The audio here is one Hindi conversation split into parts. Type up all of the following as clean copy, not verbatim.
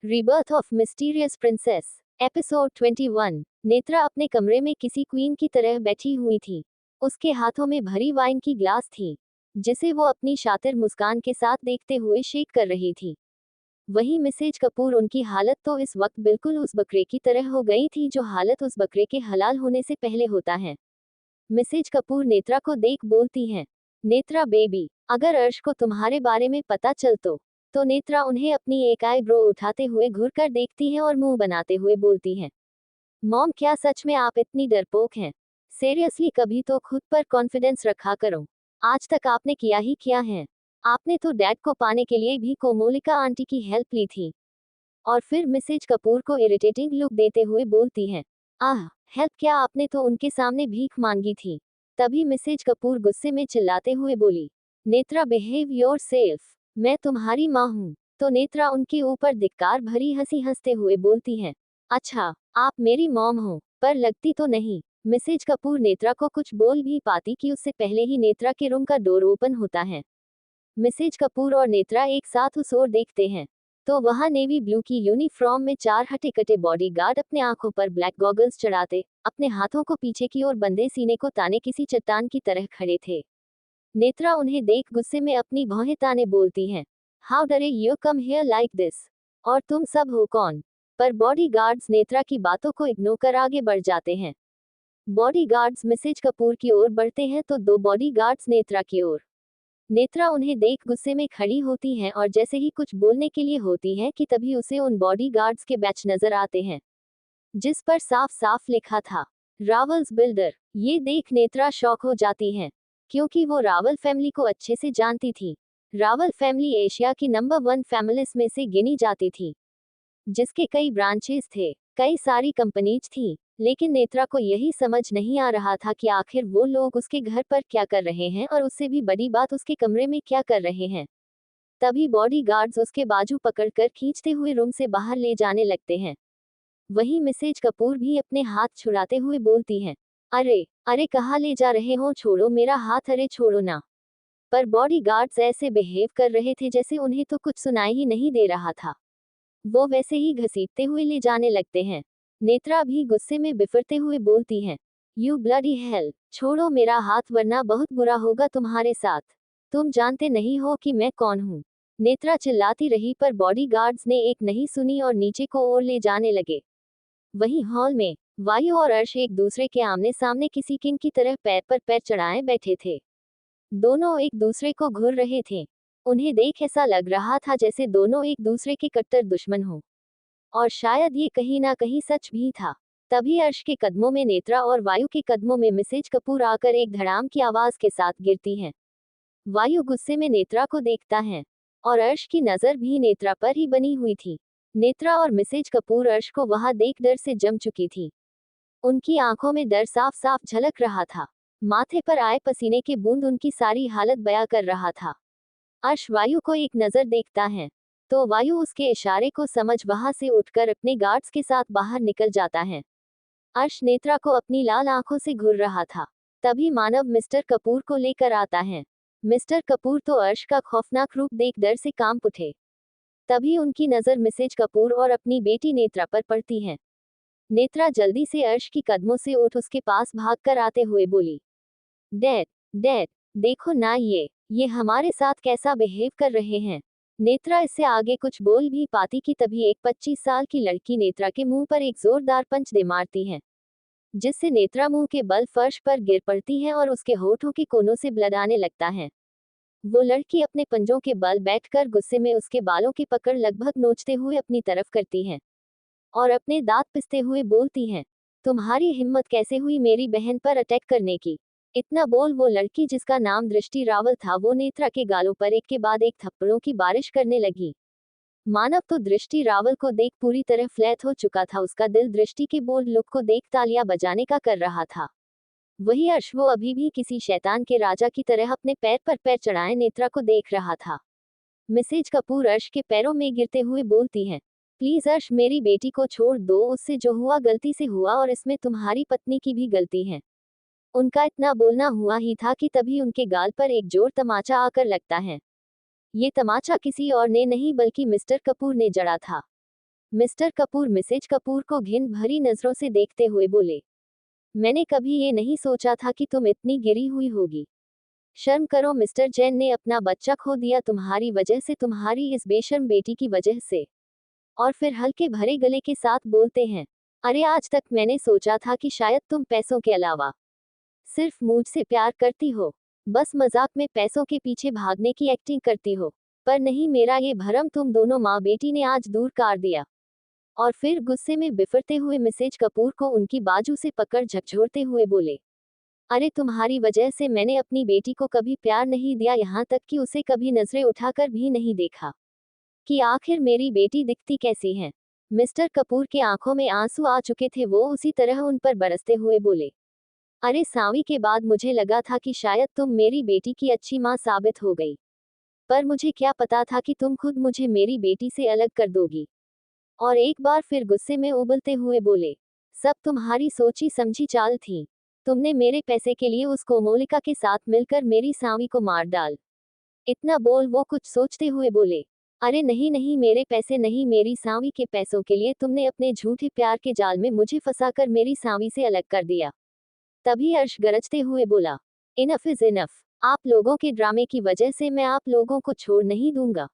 Rebirth of mysterious princess. Episode 21। Netra अपने कमरे में किसी क्वीन की तरह बैठी हुई थी। उसके हाथों में भरी वाइन की ग्लास थी, जिसे वो अपनी शातिर मुस्कान के साथ देखते हुए शेक कर रही थी। वहीं मिसेज कपूर, उनकी हालत तो इस वक्त बिल्कुल उस बकरे की तरह हो गई थी जो हालत उस बकरे के हलाल होने से पहले होता है। मिसेज कपूर नेत्रा को देख बोलती हैं, नेत्रा बेबी, अगर अर्श को तुम्हारे बारे में पता चल तो नेत्रा उन्हें अपनी एक आईब्रो उठाते हुए घूर कर देखती है और मुंह बनाते हुए बोलती हैं, मॉम, क्या सच में आप इतनी डरपोक हैं? सीरियसली, कभी तो खुद पर कॉन्फिडेंस रखा करो। आज तक आपने किया ही क्या है? आपने तो डैड को पाने के लिए भी कोमोलिका आंटी की हेल्प ली थी। और फिर मिसेज कपूर को इरिटेटिंग लुक देते हुए बोलती हैं, आह, हेल्प क्या, आपने तो उनके सामने भीख मांगी थी। तभी मिसेज कपूर गुस्से में चिल्लाते हुए बोली, नेत्रा, बिहेव योर सेल्फ, मैं तुम्हारी माँ हूँ। तो नेत्रा उनके ऊपर धिक्कार भरी हंसी हंसते हुए बोलती हैं, अच्छा, आप मेरी मॉम हो, पर लगती तो नहीं। मिसेज कपूर नेत्रा को कुछ बोल भी पाती कि उससे पहले ही नेत्रा के रूम का डोर ओपन होता है। मिसेज कपूर और नेत्रा एक साथ उस ओर देखते हैं, तो वहां नेवी ब्लू की यूनिफॉर्म में 4 हटे-कटे बॉडीगार्ड अपने आंखों पर ब्लैक गॉगल्स चढ़ाते, अपने हाथों को पीछे की ओर बंधे सीने को ताने किसी चट्टान की तरह खड़े थे। नेत्रा उन्हें देख गुस्से में अपनी भौहें ताने बोलती हैं, हाउ डरे you come here like this? और तुम सब हो कौन? पर बॉडीगार्ड्स नेत्रा की बातों को इग्नोर कर आगे बढ़ जाते हैं। बॉडीगार्ड्स मिसेज कपूर की ओर बढ़ते हैं तो 2 बॉडीगार्ड्स नेत्रा की ओर। नेत्रा उन्हें देख गुस्से में खड़ी होती हैं और जैसे ही कुछ बोलने के लिए होती है कि तभी उसे उन बॉडीगार्ड्स के बैच नजर आते हैं, जिस पर साफ साफ लिखा था, रावल्स बिल्डर। ये देख नेत्रा शॉक हो जाती हैं, क्योंकि वो रावल फैमिली को अच्छे से जानती थी। रावल फैमिली एशिया की नंबर 1 फैमिलीज में से गिनी जाती थी, जिसके कई ब्रांचेस थे, कई सारी कंपनीज थी। लेकिन नेत्रा को यही समझ नहीं आ रहा था कि आखिर वो लोग उसके घर पर क्या कर रहे हैं और उससे भी बड़ी बात, उसके कमरे में क्या कर रहे हैं। तभी बॉडीगार्ड्स उसके बाजू पकड़कर खींचते हुए रूम से बाहर ले जाने लगते हैं। वहीं मिसेज कपूर भी अपने हाथ छुड़ाते हुए बोलती हैं, अरे अरे, कहाँ ले जा रहे हो, छोड़ो मेरा हाथ, अरे छोड़ो ना। पर बॉडीगार्ड्स ऐसे बिहेव कर रहे थे जैसे उन्हें तो कुछ सुनाई ही नहीं दे रहा था। वो वैसे ही घसीटते हुए ले जाने लगते हैं। नेत्रा भी गुस्से में बिफरते हुए बोलती हैं, यू ब्लडी हेल, छोड़ो मेरा हाथ वरना बहुत बुरा होगा तुम्हारे साथ। तुम जानते नहीं हो कि मैं कौन हूँ। नेत्रा चिल्लाती रही पर बॉडीगार्ड्स ने एक नहीं सुनी और नीचे को ओर ले जाने लगे। वहीं हॉल में वायु और अर्श एक दूसरे के आमने सामने किसी किंग की तरह पैर पर पैर चढ़ाए बैठे थे। दोनों एक दूसरे को घूर रहे थे। उन्हें देख ऐसा लग रहा था जैसे दोनों एक दूसरे के कट्टर दुश्मन हों। और शायद ये कहीं ना कहीं सच भी था। तभी अर्श के कदमों में नेत्रा और वायु के कदमों में मिसेज कपूर आकर एक धड़ाम की आवाज के साथ गिरती हैं। वायु गुस्से में नेत्रा को देखता है, और अर्श की नजर भी नेत्रा पर ही बनी हुई थी। नेत्रा और मिसेज कपूर अर्श को वहां देख डर से जम चुकी थी। उनकी आंखों में डर साफ साफ झलक रहा था। माथे पर आए पसीने के बूंद उनकी सारी हालत बयां कर रहा था। अर्श वायु को एक नजर देखता है, तो वायु उसके इशारे को समझ वहां से उठकर अपने गार्ड्स के साथ बाहर निकल जाता है। अर्श नेत्रा को अपनी लाल आंखों से घूर रहा था। तभी मानव मिस्टर कपूर को लेकर आता है। मिस्टर कपूर तो अर्श का खौफनाक रूप देख डर से कांप उठे। तभी उनकी नजर मिसेज कपूर और अपनी बेटी नेत्रा पर पड़ती है। नेत्रा जल्दी से अर्श की कदमों से उठ उसके पास भागकर आते हुए बोली, डैड, डैड, देखो ना ये हमारे साथ कैसा बिहेव कर रहे हैं। नेत्रा इससे आगे कुछ बोल भी पाती कि तभी एक 25 साल की लड़की नेत्रा के मुंह पर एक जोरदार पंच दे मारती है, जिससे नेत्रा मुंह के बल फर्श पर गिर पड़ती है और उसके होठों के कोनों से ब्लड आने लगता है। वो लड़की अपने पंजों के बल बैठकर गुस्से में उसके बालों की पकड़ लगभग नोचते हुए अपनी तरफ करती है, और अपने दांत पिसते हुए बोलती हैं, तुम्हारी हिम्मत कैसे हुई मेरी बहन पर अटैक करने की? इतना बोल वो लड़की, जिसका नाम दृष्टि रावल था, वो नेत्रा के गालों पर एक के बाद एक थप्पड़ों की बारिश करने लगी। मानव तो दृष्टि रावल को देख पूरी तरह फ्लैट हो चुका था। उसका दिल दृष्टि के बोल्ड लुक को देख तालियां बजाने का कर रहा था। वही अर्श, वो अभी भी किसी शैतान के राजा की तरह अपने पैर पर पैर चढ़ाए नेत्रा को देख रहा था। मिसेज कपूर अर्श के पैरों में गिरते हुए बोलती हैं, प्लीज अर्श, मेरी बेटी को छोड़ दो, उससे जो हुआ गलती से हुआ और इसमें तुम्हारी पत्नी की भी गलती है। उनका इतना बोलना हुआ ही था कि तभी उनके गाल पर एक जोर तमाचा आकर लगता है। ये तमाचा किसी और ने नहीं बल्कि मिस्टर कपूर ने जड़ा था। मिस्टर कपूर मिसेज कपूर को घिन भरी नजरों से देखते हुए बोले, मैंने कभी ये नहीं सोचा था कि तुम इतनी गिरी हुई होगी। शर्म करो, मिस्टर जैन ने अपना बच्चा खो दिया तुम्हारी वजह से, तुम्हारी इस बेशर्म बेटी की वजह से। और फिर हल्के भरे गले के साथ बोलते हैं, अरे आज तक मैंने सोचा था कि शायद तुम पैसों के अलावा सिर्फ मुझसे प्यार करती हो, बस मजाक में पैसों के पीछे भागने की एक्टिंग करती हो। पर नहीं, मेरा ये भरम तुम दोनों माँ बेटी ने आज दूर कर दिया। और फिर गुस्से में बिफरते हुए मिसेज कपूर को उनकी बाजू से पकड़ झकझोरते हुए बोले, अरे तुम्हारी वजह से मैंने अपनी बेटी को कभी प्यार नहीं दिया, यहाँ तक कि उसे कभी नजरें उठाकर भी नहीं देखा कि आखिर मेरी बेटी दिखती कैसी है। मिस्टर कपूर के आंखों में आंसू आ चुके थे, वो उसी तरह उन पर बरसते हुए बोले, अरे सावी, के बाद मुझे लगा था कि शायद तुम मेरी बेटी की अच्छी माँ साबित हो गई, पर मुझे क्या पता था कि तुम खुद मुझे मेरी बेटी से अलग कर दोगी। और एक बार फिर गुस्से में उबलते हुए बोले, सब तुम्हारी सोची समझी चाल थी। तुमने मेरे पैसे के लिए उस कोमोलिका के साथ मिलकर मेरी सावी को मार डाल। इतना बोल वो कुछ सोचते हुए बोले, अरे नहीं नहीं, मेरे पैसे नहीं, मेरी सावी के पैसों के लिए तुमने अपने झूठे प्यार के जाल में मुझे फंसाकर मेरी सावी से अलग कर दिया। तभी अर्श गरजते हुए बोला, इनफ इज इनफ, आप लोगों के ड्रामे की वजह से मैं आप लोगों को छोड़ नहीं दूंगा।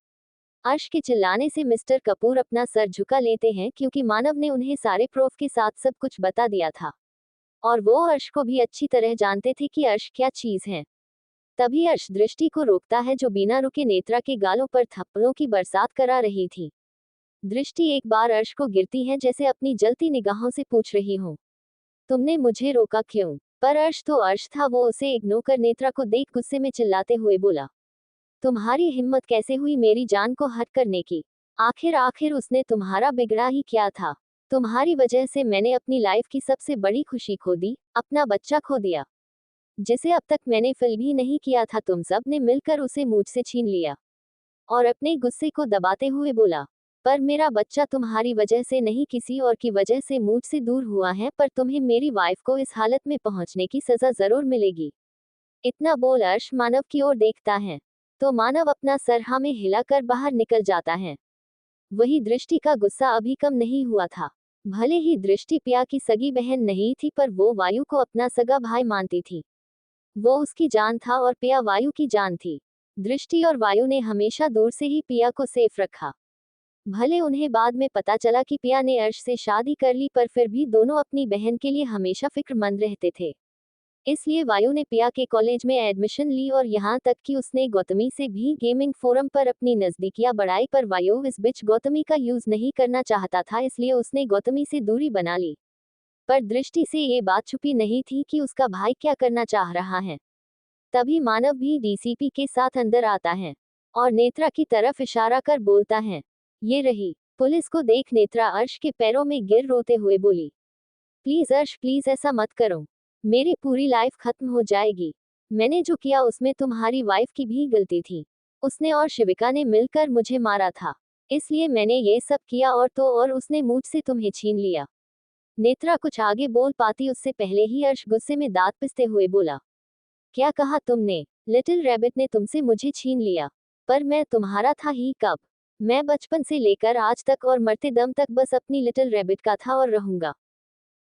अर्श के चिल्लाने से मिस्टर कपूर अपना सर झुका लेते हैं, क्योंकि मानव ने उन्हें सारे प्रूफ के साथ सब कुछ बता दिया था और वो अर्श को भी अच्छी तरह जानते थे कि अर्श क्या चीज है। तभी अर्श दृष्टि को रोकता है, जो बिना रुके नेत्रा के गालों पर थप्पड़ों की बरसात करा रही थी। दृष्टि एक बार अर्श को गिरती है, जैसे अपनी जलती निगाहों से पूछ रही हो, तुमने मुझे रोका क्यों? पर अर्श तो अर्श था, वो उसे इग्नोर कर नेत्रा को देख गुस्से में चिल्लाते हुए बोला, तुम्हारी हिम्मत कैसे हुई मेरी जान को हट करने की? आखिर उसने तुम्हारा बिगड़ा ही क्या था? तुम्हारी वजह से मैंने अपनी लाइफ की सबसे बड़ी खुशी खो दी, अपना बच्चा खो दिया, जिसे अब तक मैंने फील भी नहीं किया था। तुम सब ने मिलकर उसे मुझसे छीन लिया। और अपने गुस्से को दबाते हुए बोला, पर मेरा बच्चा तुम्हारी वजह से नहीं, किसी और की वजह से मुझसे दूर हुआ है, पर तुम्हें मेरी वाइफ को इस हालत में पहुंचने की सजा जरूर मिलेगी। इतना बोल अर्श मानव की ओर देखता है, तो मानव अपना सर हाँ में हिलाकर बाहर निकल जाता है। वही दृष्टि का गुस्सा अभी कम नहीं हुआ था। भले ही दृष्टि पिया की सगी बहन नहीं थी, पर वो वायु को अपना सगा भाई मानती थी। वो उसकी जान था और पिया वायु की जान थी। दृष्टि और वायु ने हमेशा दूर से ही पिया को सेफ रखा। भले उन्हें बाद में पता चला कि पिया ने अर्श से शादी कर ली, पर फिर भी दोनों अपनी बहन के लिए हमेशा फिक्रमंद रहते थे। इसलिए वायु ने पिया के कॉलेज में एडमिशन ली और यहाँ तक कि उसने गौतमी से भी गेमिंग फोरम पर अपनी नजदीकियां बढ़ाई, पर वायु इस बीच गौतमी का यूज नहीं करना चाहता था, इसलिए उसने गौतमी से दूरी बना ली। पर दृष्टि से ये बात छुपी नहीं थी कि उसका भाई क्या करना चाह रहा है। तभी मानव भी डीसीपी के साथ अंदर आता है और नेत्रा की तरफ इशारा कर बोलता है, ये रही। पुलिस को देख नेत्रा अर्श के पैरों में गिर रोते हुए बोली, प्लीज अर्श, प्लीज ऐसा मत करो, मेरी पूरी लाइफ खत्म हो जाएगी। मैंने जो किया उसमें तुम्हारी वाइफ की भी गलती थी। उसने और शिविका ने मिलकर मुझे मारा था, इसलिए मैंने ये सब किया, और उसने मुझसे तुम्हें छीन लिया। नेत्रा कुछ आगे बोल पाती उससे पहले ही अर्श गुस्से में दांत पिसते हुए बोला, क्या कहा तुमने? लिटिल रैबिट ने तुमसे मुझे छीन लिया, पर मैं तुम्हारा था ही कब? मैं बचपन से लेकर आज तक और मरते दम तक बस अपनी लिटिल रैबिट का था और रहूंगा।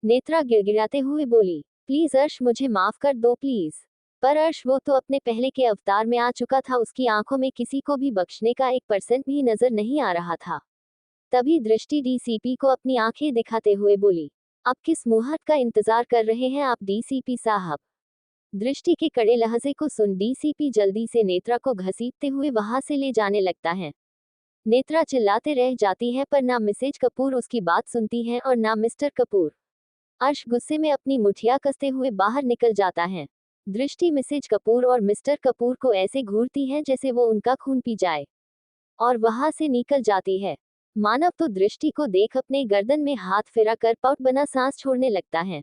नेत्रा गिड़गिड़ाते हुए बोली, प्लीज अर्श, मुझे माफ कर दो प्लीज। पर अर्श वो तो अपने पहले के अवतार में आ चुका था, उसकी आंखों में किसी को भी बख्शने का 1% भी नजर नहीं आ रहा था। तभी दृष्टि डीसीपी को अपनी आंखें दिखाते हुए बोली, अब किस मुहूर्त का इंतजार कर रहे हैं आप डीसीपी साहब? दृष्टि के कड़े लहजे को सुन डीसीपी जल्दी से नेत्रा को घसीटते हुए वहां से ले जाने लगता है। नेत्रा चिल्लाते रह जाती है, पर ना मिसेज कपूर उसकी बात सुनती है और ना मिस्टर कपूर। अर्श गुस्से में अपनी मुठिया कसते हुए बाहर निकल जाता है। दृष्टि मिसेज कपूर और मिस्टर कपूर को ऐसे घूरती है जैसे वो उनका खून पी जाए, और वहां से निकल जाती है। मानव तो दृष्टि को देख अपने गर्दन में हाथ फिरा कर पाउट बना सांस छोड़ने लगता है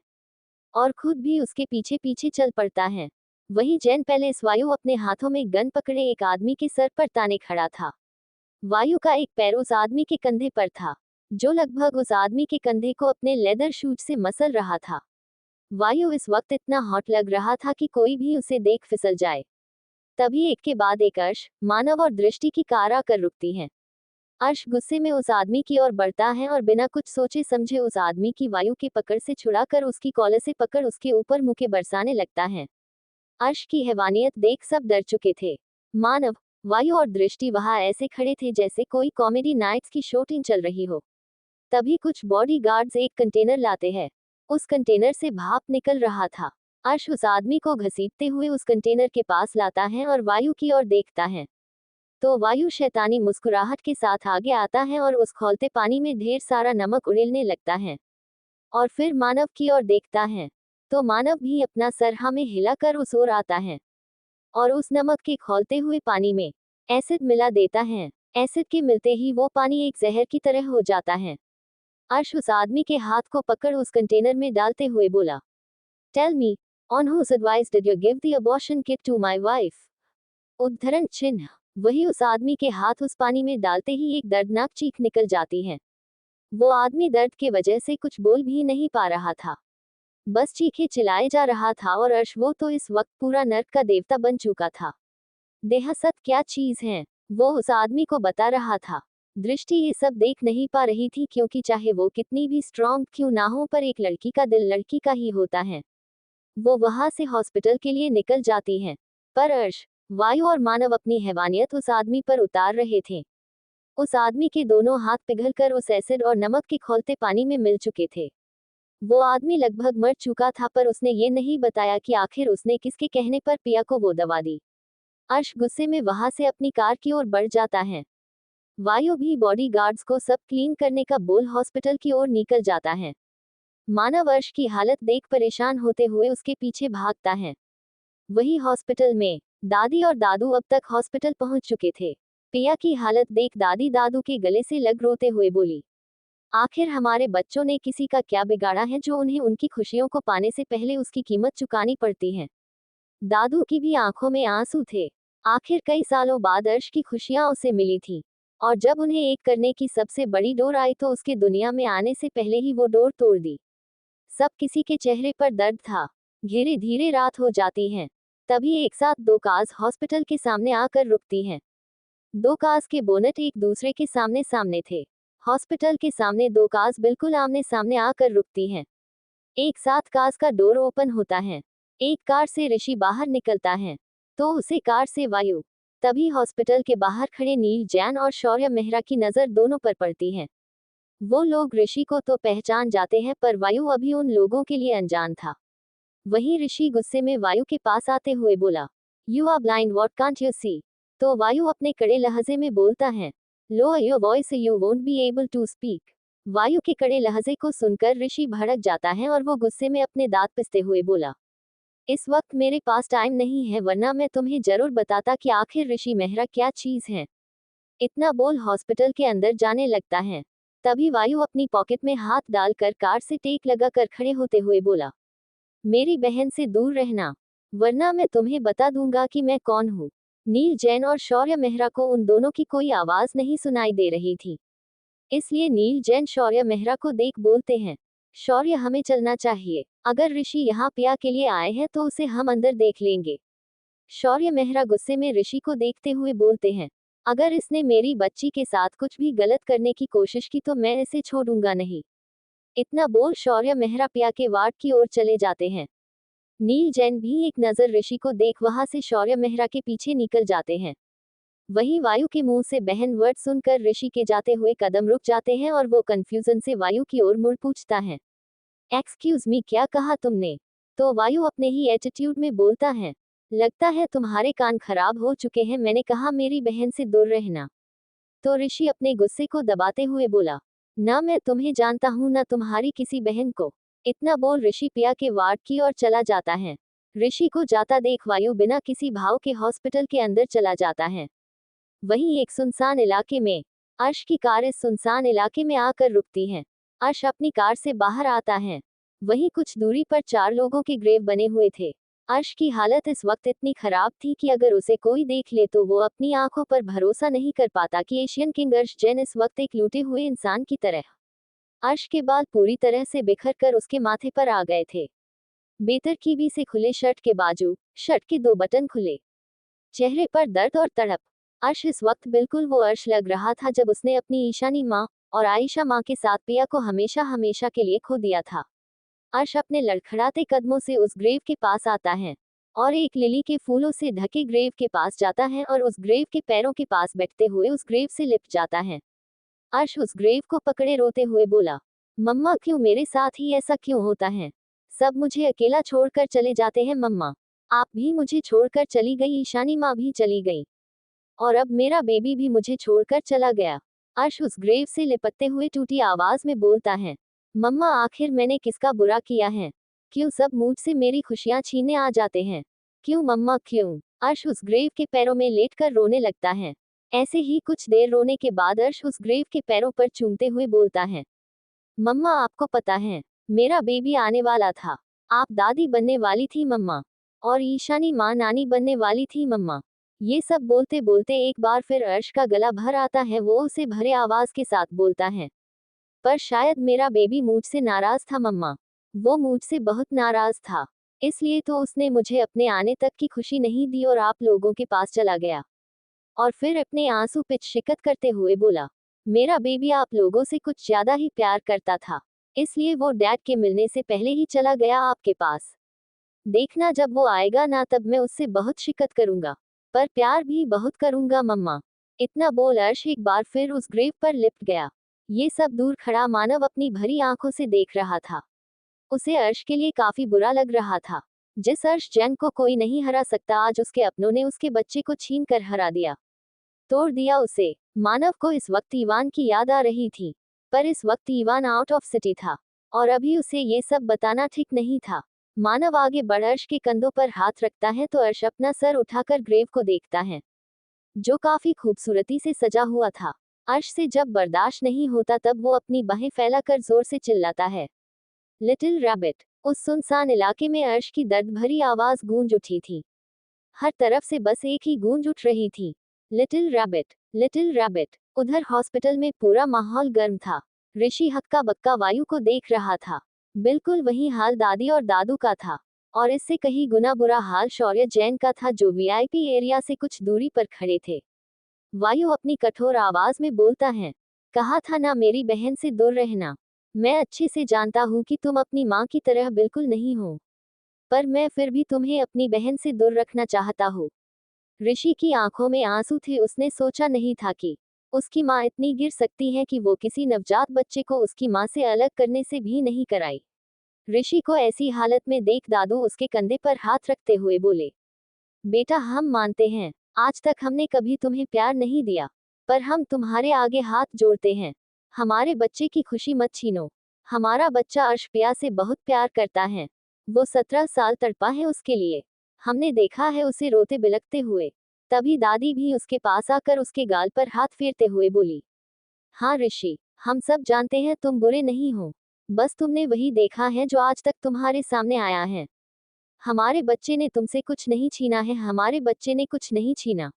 और खुद भी उसके पीछे पीछे चल पड़ता है। वही जैन पैलेस वायु अपने हाथों में गन पकड़े एक आदमी के सर पर ताने खड़ा था। वायु का एक पैर उस आदमी के कंधे पर था, जो लगभग उस आदमी के कंधे को अपने लेदर शूज से मसल रहा था। वायु इस वक्त इतना हॉट लग रहा था कि कोई भी उसे देख फिसल जाए। तभी एक के बाद एक अर्श, मानव और दृष्टि की कार आकर रुकती है। अर्श गुस्से में उस आदमी की ओर बढ़ता है और बिना कुछ सोचे समझे उस आदमी की वायु की पकड़ से छुड़ाकर उसकी कॉलर से पकड़ उसके ऊपर मुक्के बरसाने लगता है। अर्श की हैवानियत देख सब डर चुके थे। मानव, वायु और दृष्टि वहां ऐसे खड़े थे जैसे कोई कॉमेडी नाइट्स की शूटिंग चल रही हो। तभी कुछ बॉडीगार्ड्स एक कंटेनर लाते हैं। उस कंटेनर से भाप निकल रहा था। अर्श उस आदमी को घसीटते हुए उस कंटेनर के पास लाता है और वायु की ओर देखता है। तो वायु शैतानी मुस्कुराहट के साथ आगे आता है और उस खौलते पानी में ढेर सारा नमक उड़ेलने लगता है। और फिर मानव की ओर देखता है तो मानव भी अपना सर हमें हिलाकर उस ओर आता है और उस नमक के खौलते हुए पानी में एसिड मिला देता है। एसिड के मिलते ही वो पानी एक जहर की तरह हो जाता है। अर्श उस आदमी के हाथ को पकड़ उस कंटेनर में डालते हुए बोला, tell me, on whose advice did you give the abortion kit to my wife? उद्धरण चिन्ह। वही उस आदमी के हाथ उस पानी में डालते ही एक दर्दनाक चीख निकल जाती है। वो आदमी दर्द के वजह से कुछ बोल भी नहीं पा रहा था, बस चीखे चिल्लाए जा रहा था। और अर्श वो तो इस वक्त पूरा नर्क का देवता बन चुका था। देहसत क्या चीज है, वो उस आदमी को बता रहा था। दृष्टि ये सब देख नहीं पा रही थी क्योंकि चाहे वो कितनी भी स्ट्रांग क्यों ना हो पर एक लड़की का दिल लड़की का ही होता है। वो वहां से हॉस्पिटल के लिए निकल जाती है। पर अर्श, वायु और मानव अपनी हैवानियत उस आदमी पर उतार रहे थे। उस आदमी के दोनों हाथ पिघलकर उस एसिड और नमक के खौलते पानी में मिल चुके थे। वो आदमी लगभग मर चुका था पर उसने ये नहीं बताया कि आखिर उसने किसके कहने पर पिया को वो दवा दी। अर्श गुस्से में वहां से अपनी कार की ओर बढ़ जाता है। वायु भी बॉडीगार्ड्स को सब क्लीन करने का बोल हॉस्पिटल की ओर निकल जाता है। मानव अर्श की हालत देख परेशान होते हुए उसके पीछे भागता है। वही हॉस्पिटल में दादी और दादू अब तक हॉस्पिटल पहुंच चुके थे। पिया की हालत देख दादी दादू के गले से लग रोते हुए बोली, आखिर हमारे बच्चों ने किसी का क्या बिगाड़ा है जो उन्हें उनकी खुशियों को पाने से पहले उसकी कीमत चुकानी पड़ती है। दादू की भी आंखों में आंसू थे। आखिर कई सालों बाद अर्श की खुशियां उसे मिली थी और जब उन्हें एक करने की सबसे बड़ी डोर आई तो उसके दुनिया में आने से पहले ही वो डोर तोड़ दी। सब किसी के चेहरे पर दर्द था। धीरे धीरे रात हो जाती है। तभी एक साथ दो कार्स हॉस्पिटल के सामने आकर रुकती हैं। दो कार्स के बोनट एक दूसरे के सामने सामने थे। हॉस्पिटल के सामने दो कार्स बिल्कुल आमने सामने आकर रुकती हैं। एक साथ कार्स का डोर ओपन होता है। एक कार से ऋषि बाहर निकलता है तो उसे कार से वायु। तभी हॉस्पिटल के बाहर खड़े नील जैन और शौर्य मेहरा की नजर दोनों पर पड़ती है। वो लोग ऋषि को तो पहचान जाते हैं पर वायु अभी उन लोगों के लिए अनजान था। वहीं ऋषि गुस्से में वायु के पास आते हुए बोला, you are blind, what can't you see? तो वायु अपने कड़े लहजे में बोलता है, lower your voice you won't be able to speak. Vayu के कड़े लहजे को सुनकर ऋषि भड़क जाता है और वो गुस्से में अपने दांत पिसते हुए बोला, इस वक्त मेरे पास टाइम नहीं है वरना मैं तुम्हें जरूर बताता कि आखिर ऋषि मेहरा क्या चीज है। इतना बोल हॉस्पिटल के अंदर जाने लगता है। तभी वायु अपनी पॉकेट में हाथ डालकर कार से टेक लगाकर खड़े होते हुए बोला, मेरी बहन से दूर रहना वरना मैं तुम्हें बता दूंगा कि मैं कौन हूँ। नील जैन और शौर्य मेहरा को उन दोनों की कोई आवाज नहीं सुनाई दे रही थी, इसलिए नील जैन शौर्य मेहरा को देख बोलते हैं, शौर्य हमें चलना चाहिए। अगर ऋषि यहाँ पिया के लिए आए हैं तो उसे हम अंदर देख लेंगे। शौर्य मेहरा गुस्से में ऋषि को देखते हुए बोलते हैं, अगर इसने मेरी बच्ची के साथ कुछ भी गलत करने की कोशिश की तो मैं इसे छोड़ूंगा नहीं। इतना बोल शौर्य मेहरा पिया के वार्ड की ओर चले जाते हैं। नील जैन भी एक नजर ऋषि को देख वहां से शौर्य मेहरा के पीछे निकल जाते हैं। वहीं वायु के मुंह से बहन वर्ड सुनकर ऋषि के जाते हुए कदम रुक जाते हैं और वो कंफ्यूजन से वायु की ओर मुड़ पूछता है, एक्सक्यूज मी, क्या कहा तुमने? तो वायु अपने ही एटीट्यूड में बोलता है, लगता है तुम्हारे कान खराब हो चुके हैं, मैंने कहा मेरी बहन से दूर रहना। तो ऋषि अपने गुस्से को दबाते हुए बोला, ना मैं तुम्हें जानता हूँ ना तुम्हारी किसी बहन को। इतना बोल ऋषि पिया के वार्ड की ओर चला जाता है। ऋषि को जाता देख वायु बिना किसी भाव के हॉस्पिटल के अंदर चला जाता है। वहीं एक सुनसान इलाके में अर्श की कार इस सुनसान इलाके में आकर रुकती है। अर्श अपनी कार से बाहर आता है। वहीं कुछ दूरी पर 4 लोगों के ग्रेव बने हुए थे। अर्श की हालत इस वक्त इतनी खराब थी कि अगर उसे कोई देख ले तो वो अपनी आंखों पर भरोसा नहीं कर पाता कि एशियन किंग अर्श जैन इस वक्त एक लूटे हुए इंसान की तरह। अर्श के बाल पूरी तरह से बिखर कर उसके माथे पर आ गए थे। बेतरकीबी से खुले शर्ट के बाजू, शर्ट के 2 बटन खुले, चेहरे पर दर्द और तड़प। अर्श इस वक्त बिल्कुल वो अर्श लग रहा था जब उसने अपनी ईशानी माँ और आयशा माँ के साथ पिया को हमेशा हमेशा के लिए खो दिया था। अर्श अपने लड़खड़ाते कदमों से उस ग्रेव के पास आता है और एक लिली के फूलों से ढके ग्रेव के पास जाता है और उस ग्रेव के पैरों के पास बैठते हुए उस ग्रेव से लिपट जाता है। अर्श उस ग्रेव को पकड़े रोते हुए बोला, मम्मा क्यों मेरे साथ ही ऐसा क्यों होता है? सब मुझे अकेला छोड़कर चले जाते हैं मम्मा। आप भी मुझे छोड़कर चली गई, ईशानी माँ भी चली गई और अब मेरा बेबी भी मुझे छोड़कर चला गया। अर्श उस ग्रेव से लिपटते हुए टूटी आवाज में बोलता है, मम्मा आखिर मैंने किसका बुरा किया है? क्यों सब मुझसे मेरी खुशियां छीनने आ जाते हैं? क्यों मम्मा क्यों? अर्श उस ग्रेव के पैरों में लेटकर रोने लगता है। ऐसे ही कुछ देर रोने के बाद अर्श उस ग्रेव के पैरों पर चूमते हुए बोलता है, मम्मा आपको पता है मेरा बेबी आने वाला था। आप दादी बनने वाली थी मम्मा और ईशानी माँ नानी बनने वाली थी मम्मा। ये सब बोलते बोलते एक बार फिर अर्श का गला भर आता है। वो उसे भरे आवाज के साथ बोलता है, पर शायद मेरा बेबी मुझसे नाराज था मम्मा। वो मुझसे बहुत नाराज था, इसलिए तो उसने मुझे अपने आने तक की खुशी नहीं दी और आप लोगों के पास चला गया। और फिर अपने आंसू पे शिकत करते हुए बोला, मेरा बेबी आप लोगों से कुछ ज्यादा ही प्यार करता था, इसलिए वो डैड के मिलने से पहले ही चला गया आपके पास। देखना जब वो आएगा ना तब मैं उससे बहुत शिकत करूंगा, पर प्यार भी बहुत करूंगा मम्मा। इतना बोल अर्श एक बार फिर उस ग्रेव पर लिपट गया। ये सब दूर खड़ा मानव अपनी भरी आंखों से देख रहा था। उसे अर्श के लिए काफी बुरा लग रहा था। जिस अर्श जंग को कोई नहीं हरा सकता, आज उसके अपनों ने उसके बच्चे को छीन कर हरा दिया, तोड़ दिया उसे। मानव को इस वक्त ईवान की याद आ रही थी, पर इस वक्त ईवान आउट ऑफ सिटी था और अभी उसे ये सब बताना ठीक नहीं था। मानव आगे बढ़ अर्श के कंधों पर हाथ रखता है तो अर्श अपना सर उठाकर ग्रेव को देखता है, जो काफी खूबसूरती से सजा हुआ था। अर्श से जब बर्दाश्त नहीं होता तब वो अपनी बाहें फैलाकर जोर से चिल्लाता है, लिटिल रैबिट। उस सुनसान इलाके में अर्श की दर्द भरी आवाज गूंज उठी थी। हर तरफ से बस एक ही गूंज उठ रही थी, लिटिल रैबिट, लिटिल रैबिट। उधर हॉस्पिटल में पूरा माहौल गर्म था। ऋषि हक्का बक्का वायु को देख रहा था। बिल्कुल वही हाल दादी और दादू का था और इससे कहीं गुना बुरा हाल शौर्य जैन का था, जो वीआईपी एरिया से कुछ दूरी पर खड़े थे। वायु अपनी कठोर आवाज में बोलता है, कहा था ना मेरी बहन से दूर रहना। मैं अच्छे से जानता हूँ कि तुम अपनी माँ की तरह बिल्कुल नहीं हो, पर मैं फिर भी तुम्हें अपनी बहन से दूर रखना चाहता हूँ। ऋषि की आंखों में आंसू थे। उसने सोचा नहीं था कि उसकी माँ इतनी गिर सकती है कि वो किसी नवजात बच्चे को उसकी माँ से अलग करने से भी नहीं कराई। ऋषि को ऐसी हालत में देख दादू उसके कंधे पर हाथ रखते हुए बोले, बेटा हम मानते हैं आज तक हमने कभी तुम्हें प्यार नहीं दिया, पर हम तुम्हारे आगे हाथ जोड़ते हैं। हमारे बच्चे की खुशी मत छीनो। हमारा बच्चा अर्श पिया से बहुत प्यार करता है। वो 17 साल तड़पा है उसके लिए। हमने देखा है उसे रोते बिलखते हुए। तभी दादी भी उसके पास आकर उसके गाल पर हाथ फेरते हुए बोली, हाँ ऋषि, हम सब जानते हैं तुम बुरे नहीं हो। बस तुमने वही देखा है जो आज तक तुम्हारे सामने आया है। हमारे बच्चे ने तुमसे कुछ नहीं छीना है, हमारे बच्चे ने कुछ नहीं छीना।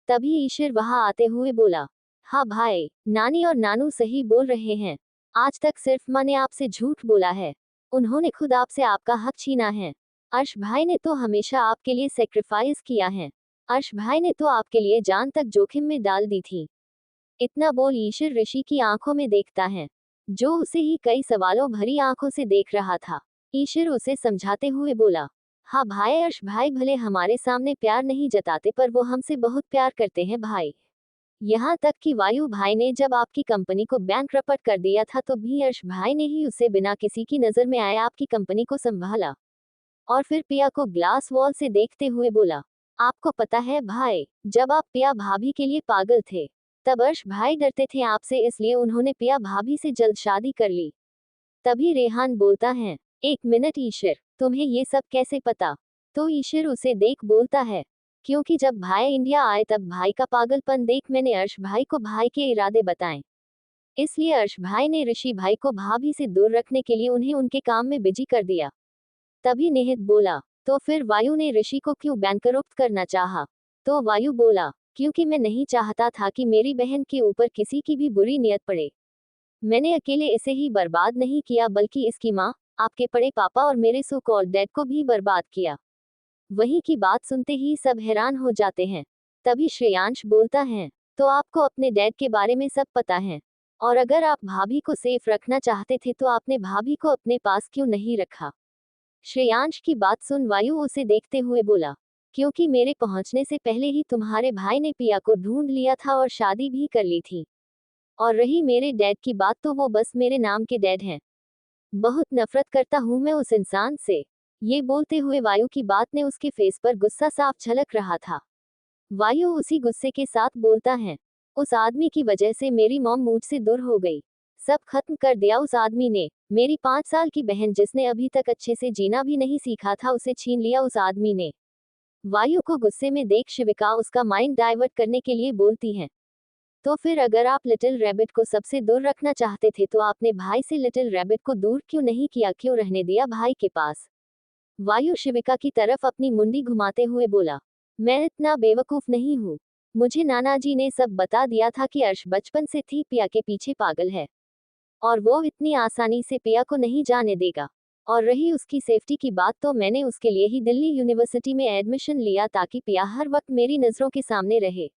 तभी ईश्वर वहां आते हुए बोला, हाँ भाई, नानी और नानू सही बोल रहे हैं। आज तक सिर्फ माँ ने आपसे झूठ बोला है। उन्होंने खुद आपसे आपका हक छीना है। अर्श भाई ने तो हमेशा आपके लिए सेक्रीफाइस किया है। अर्श भाई ने तो आपके लिए जान तक जोखिम में डाल दी थी। इतना बोल ईश्वर ऋषि की आंखों में देखता है, जो उसे ही कई सवालों भरी आंखों से देख रहा था। ईश्वर उसे समझाते हुए बोला, हाँ भाई, अर्श भाई भले हमारे सामने प्यार नहीं जताते, पर वो हमसे बहुत प्यार करते हैं भाई। यहाँ तक कि वायु भाई ने जब आपकी कंपनी को बैंकरप्ट कर दिया था तो भी अर्श भाई ने ही उसे बिना किसी की नजर में आए आपकी कंपनी को संभाला। और फिर पिया को ग्लास वॉल से देखते हुए बोला, आपको पता है भाई, जब आप पिया भाभी के लिए पागल थे तब अर्श भाई डरते थे आपसे, इसलिए उन्होंने पिया भाभी से जल्द शादी कर ली। तभी रेहान बोलता है, एक मिनट ईश्वर, तुम्हें ये सब कैसे पता? तो ईश्वर उसे देख बोलता है, क्योंकि जब भाई इंडिया आए तब भाई का पागलपन देख मैंने अर्श भाई को भाई के इरादे बताए। इसलिए अर्श भाई ने ऋषि भाई को भाभी से दूर रखने के लिए उन्हें उनके काम में बिजी कर दिया। तभी निहित बोला, तो फिर वायु ने ऋषि को क्यों बैंकरप्ट करना चाहा? तो वायु बोला, क्योंकि मैं नहीं चाहता था कि मेरी बहन के ऊपर किसी की भी बुरी नियत पड़े। मैंने अकेले इसे ही बर्बाद नहीं किया, बल्कि इसकी माँ, आपके बड़े पापा और मेरे सो कॉल्ड डैड को भी बर्बाद किया। वहीं की बात सुनते ही सब हैरान हो जाते हैं। तभी श्रेयांश बोलता है, तो आपको अपने डैड के बारे में सब पता है, और अगर आप भाभी को सेफ रखना चाहते थे तो आपने भाभी को अपने पास क्यों नहीं रखा। श्रेयांश की बात सुन वायु उसे देखते हुए बोला, क्योंकि मेरे पहुंचने से पहले ही तुम्हारे भाई ने पिया को ढूंढ लिया था और शादी भी कर ली थी। और रही मेरे डैड की बात, तो वो बस मेरे नाम के डैड हैं। बहुत नफरत करता हूं मैं उस इंसान से। ये बोलते हुए वायु की बात ने उसके फेस पर गुस्सा साफ झलक रहा था। वायु उसी गुस्से के साथ बोलता है, उस आदमी की वजह से मेरी मॉम मुझसे दूर हो गई। सब खत्म कर दिया उस आदमी ने। मेरी 5 साल की बहन जिसने अभी तक अच्छे से जीना भी नहीं सीखा था, उसे छीन लिया उस आदमी ने। वायु को गुस्से में देख शिविका उसका माइंड डाइवर्ट करने के लिए बोलती है, तो फिर अगर आप लिटिल रैबिट को सबसे दूर रखना चाहते थे तो आपने भाई से लिटिल रैबिट को दूर क्यों नहीं किया, क्यों रहने दिया भाई के पास। वायु शिविका की तरफ अपनी मुंडी घुमाते हुए बोला, मैं इतना बेवकूफ नहीं हूँ। मुझे नानाजी ने सब बता दिया था कि अर्श बचपन से थी पिया के पीछे पागल है, और वो इतनी आसानी से पिया को नहीं जाने देगा। और रही उसकी सेफ्टी की बात, तो मैंने उसके लिए ही दिल्ली यूनिवर्सिटी में एडमिशन लिया ताकि पिया हर वक्त मेरी नजरों के सामने रहे।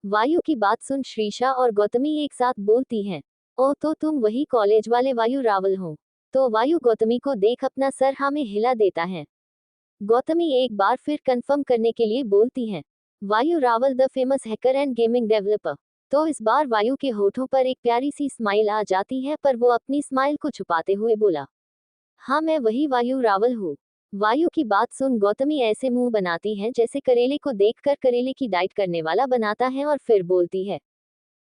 वायु की बात सुन श्रीशा और गौतमी एक साथ बोलती हैं, ओह तो तुम वही कॉलेज वाले वायु रावल हो। तो वायु गौतमी को देख अपना सर हाँ में हिला देता है। गौतमी एक बार फिर कंफर्म करने के लिए बोलती है, वायु Rawal the famous hacker and gaming developer. तो इस बार वायु के होठों पर एक प्यारी सी स्माइल आ जाती है, पर वो अपनी स्माइल को छुपाते हुए बोला, हाँ मैं वही वायु रावल हूँ। वायु की बात सुन गौतमी ऐसे मुंह बनाती है जैसे करेले को देखकर करेले की डाइट करने वाला बनाता है, और फिर बोलती है,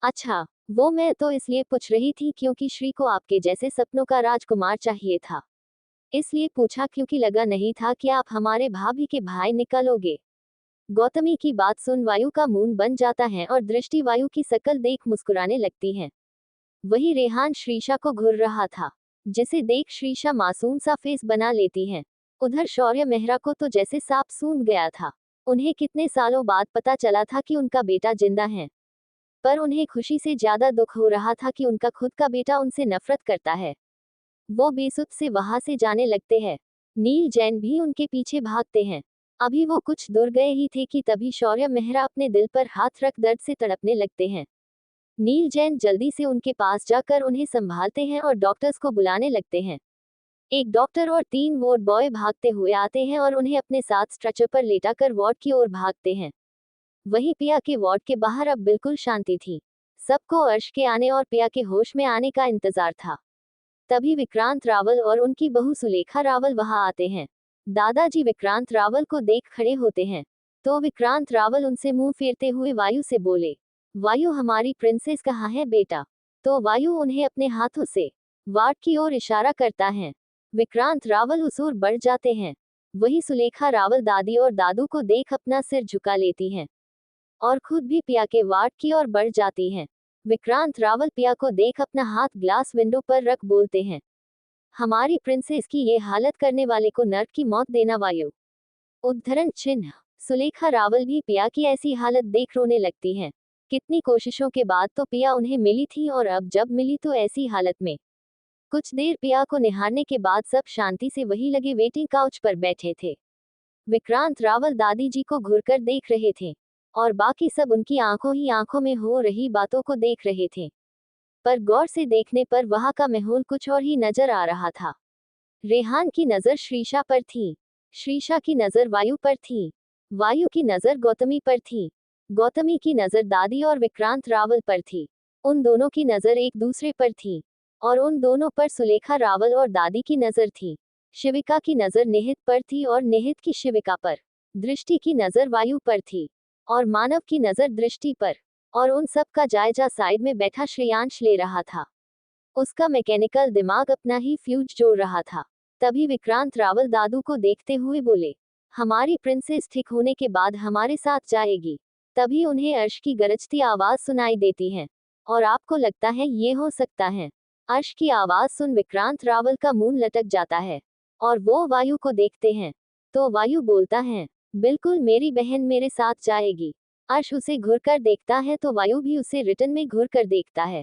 अच्छा वो मैं तो इसलिए पूछ रही थी क्योंकि श्री को आपके जैसे सपनों का राजकुमार चाहिए था। इसलिए पूछा क्योंकि लगा नहीं था कि आप हमारे भाभी के भाई निकलोगे। गौतमी की बात सुन वायु का मुंह बन जाता है और दृष्टि वायु की शकल देख मुस्कुराने लगती है। वही रेहान श्रीशा को घूर रहा था, जिसे देख श्रीशा मासूम सा फेस बना लेती है। उधर शौर्य मेहरा को तो जैसे सांप सूंघ गया था। उन्हें कितने सालों बाद पता चला था कि उनका बेटा जिंदा है, पर उन्हें खुशी से ज्यादा दुख हो रहा था कि उनका खुद का बेटा उनसे नफरत करता है। वो बेसुध से वहां से जाने लगते हैं। नील जैन भी उनके पीछे भागते हैं। अभी वो कुछ दूर गए ही थे कि तभी शौर्य मेहरा अपने दिल पर हाथ रख दर्द से तड़पने लगते हैं। नील जैन जल्दी से उनके पास जाकर उन्हें संभालते हैं और डॉक्टर्स को बुलाने लगते हैं। एक डॉक्टर और 3 वार्ड बॉय भागते हुए आते हैं और उन्हें अपने साथ स्ट्रेचर पर लेटाकर वार्ड की ओर भागते हैं। वहीं पिया के वार्ड के बाहर अब बिल्कुल शांति थी। सबको अर्श के आने और पिया के होश में आने का इंतजार था। तभी विक्रांत रावल और उनकी बहू सुलेखा रावल वहां आते हैं। दादाजी विक्रांत रावल को देख खड़े होते हैं, तो विक्रांत रावल उनसे मुंह फेरते हुए वायु से बोले, वायु हमारी प्रिंसेस कहाँ है बेटा। तो वायु उन्हें अपने हाथों से वार्ड की ओर इशारा करता है। विक्रांत रावल उस ओर बढ़ जाते हैं। वही सुलेखा रावल दादी और दादू को देख अपना सिर झुका लेती हैं और खुद भी पिया के वार्ड की ओर बढ़ जाती हैं। विक्रांत रावल पिया को देख अपना हाथ ग्लास विंडो पर रख बोलते हैं, हमारी प्रिंसेस की ये हालत करने वाले को नर्क की मौत देना वायु। उद्धरण चिन्ह। सुलेखा रावल भी पिया की ऐसी हालत देख रोने लगती हैं। कितनी कोशिशों के बाद तो पिया उन्हें मिली थी, और अब जब मिली तो ऐसी हालत में। कुछ देर पिया को निहारने के बाद सब शांति से वही लगे वेटिंग काउच पर बैठे थे। विक्रांत रावल दादी जी को घूरकर देख रहे थे, और बाकी सब उनकी आंखों ही आंखों में हो रही बातों को देख रहे थे। पर गौर से देखने पर वहां का माहौल कुछ और ही नजर आ रहा था। रेहान की नजर श्रीशा पर थी, श्रीशा की नजर वायु पर थी, वायु की नजर गौतमी पर थी, गौतमी की नजर दादी और विक्रांत रावल पर थी। उन दोनों की नजर एक दूसरे पर थी, और उन दोनों पर सुलेखा रावल और दादी की नजर थी। शिविका की नजर निहित पर थी और निहित की शिविका पर। दृष्टि की नजर वायु पर थी, और मानव की नजर दृष्टि पर। और उन सब का जायजा साइड में बैठा श्रेयांश ले रहा था। उसका मैकेनिकल दिमाग अपना ही फ्यूज जोड़ रहा था। तभी विक्रांत रावल दादू को देखते हुए बोले, हमारी प्रिंसेस ठीक होने के बाद हमारे साथ जाएगी। तभी उन्हें अर्श की गरजती आवाज सुनाई देती है, और आपको लगता है ये हो सकता है। अर्श की आवाज सुन विक्रांत रावल का मुंह लटक जाता है, और वो वायु को देखते हैं। तो वायु बोलता है, बिल्कुल मेरी बहन मेरे साथ जाएगी। अर्श उसे घूरकर देखता है तो वायु भी उसे रिटर्न में घूरकर देखता है।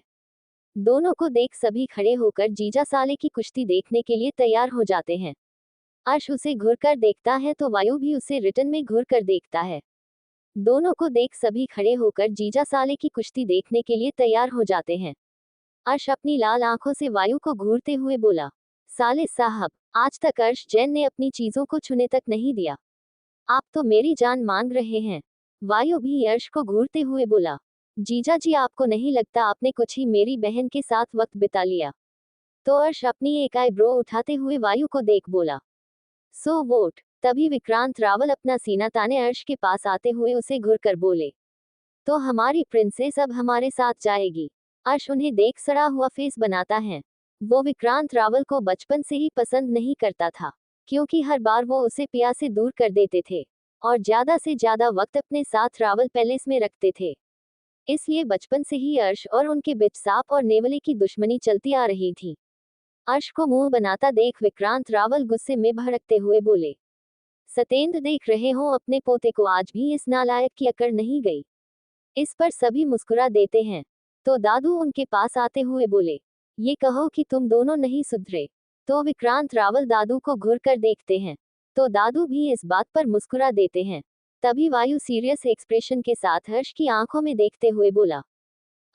दोनों को देख सभी खड़े होकर जीजा साले की कुश्ती देखने के लिए तैयार हो जाते हैं। अर्श उसे घूरकर देखता है तो वायु भी उसे रिटर्न में घूरकर देखता है। दोनों को देख सभी खड़े होकर जीजा साले की कुश्ती देखने के लिए तैयार हो जाते हैं। अर्श अपनी लाल आंखों से वायु को घूरते हुए बोला, साले साहब, आज तक अर्श जैन ने अपनी चीजों को छूने तक नहीं दिया। आप तो मेरी जान मांग रहे हैं। वायु भी अर्श को घूरते हुए बोला, जीजा जी, आपको नहीं लगता आपने कुछ ही मेरी बहन के साथ वक्त बिता लिया? तो अर्श अपनी एक आईब्रो उठाते हुए वायु को देख बोला, सो वोट। तभी विक्रांत रावल अपना सीना ताने अर्श के पास आते हुए उसे घुर कर बोले, तो हमारी प्रिंसेस अब हमारे साथ जाएगी। अर्श उन्हें देख सड़ा हुआ फेस बनाता है। वो विक्रांत रावल को बचपन से ही पसंद नहीं करता था, क्योंकि हर बार वो उसे पिया से दूर कर देते थे और ज्यादा से ज्यादा वक्त अपने साथ रावल पैलेस में रखते थे। इसलिए बचपन से ही अर्श और उनके बीच सांप और नेवले की दुश्मनी चलती आ रही थी। अर्श को मुंह बनाता देख विक्रांत रावल गुस्से में भड़कते हुए बोले, सतेंद्र, देख रहे हो अपने पोते को, आज भी इस नालायक की अकड़ नहीं गई। इस पर सभी मुस्कुरा देते हैं। तो दादू उनके पास आते हुए बोले, ये कहो कि तुम दोनों नहीं सुधरे। तो विक्रांत रावल दादू को घूर कर देखते हैं। तो दादू भी इस बात पर मुस्कुरा देते हैं। तभी वायु सीरियस एक्सप्रेशन के साथ हर्ष की आंखों में देखते हुए बोला,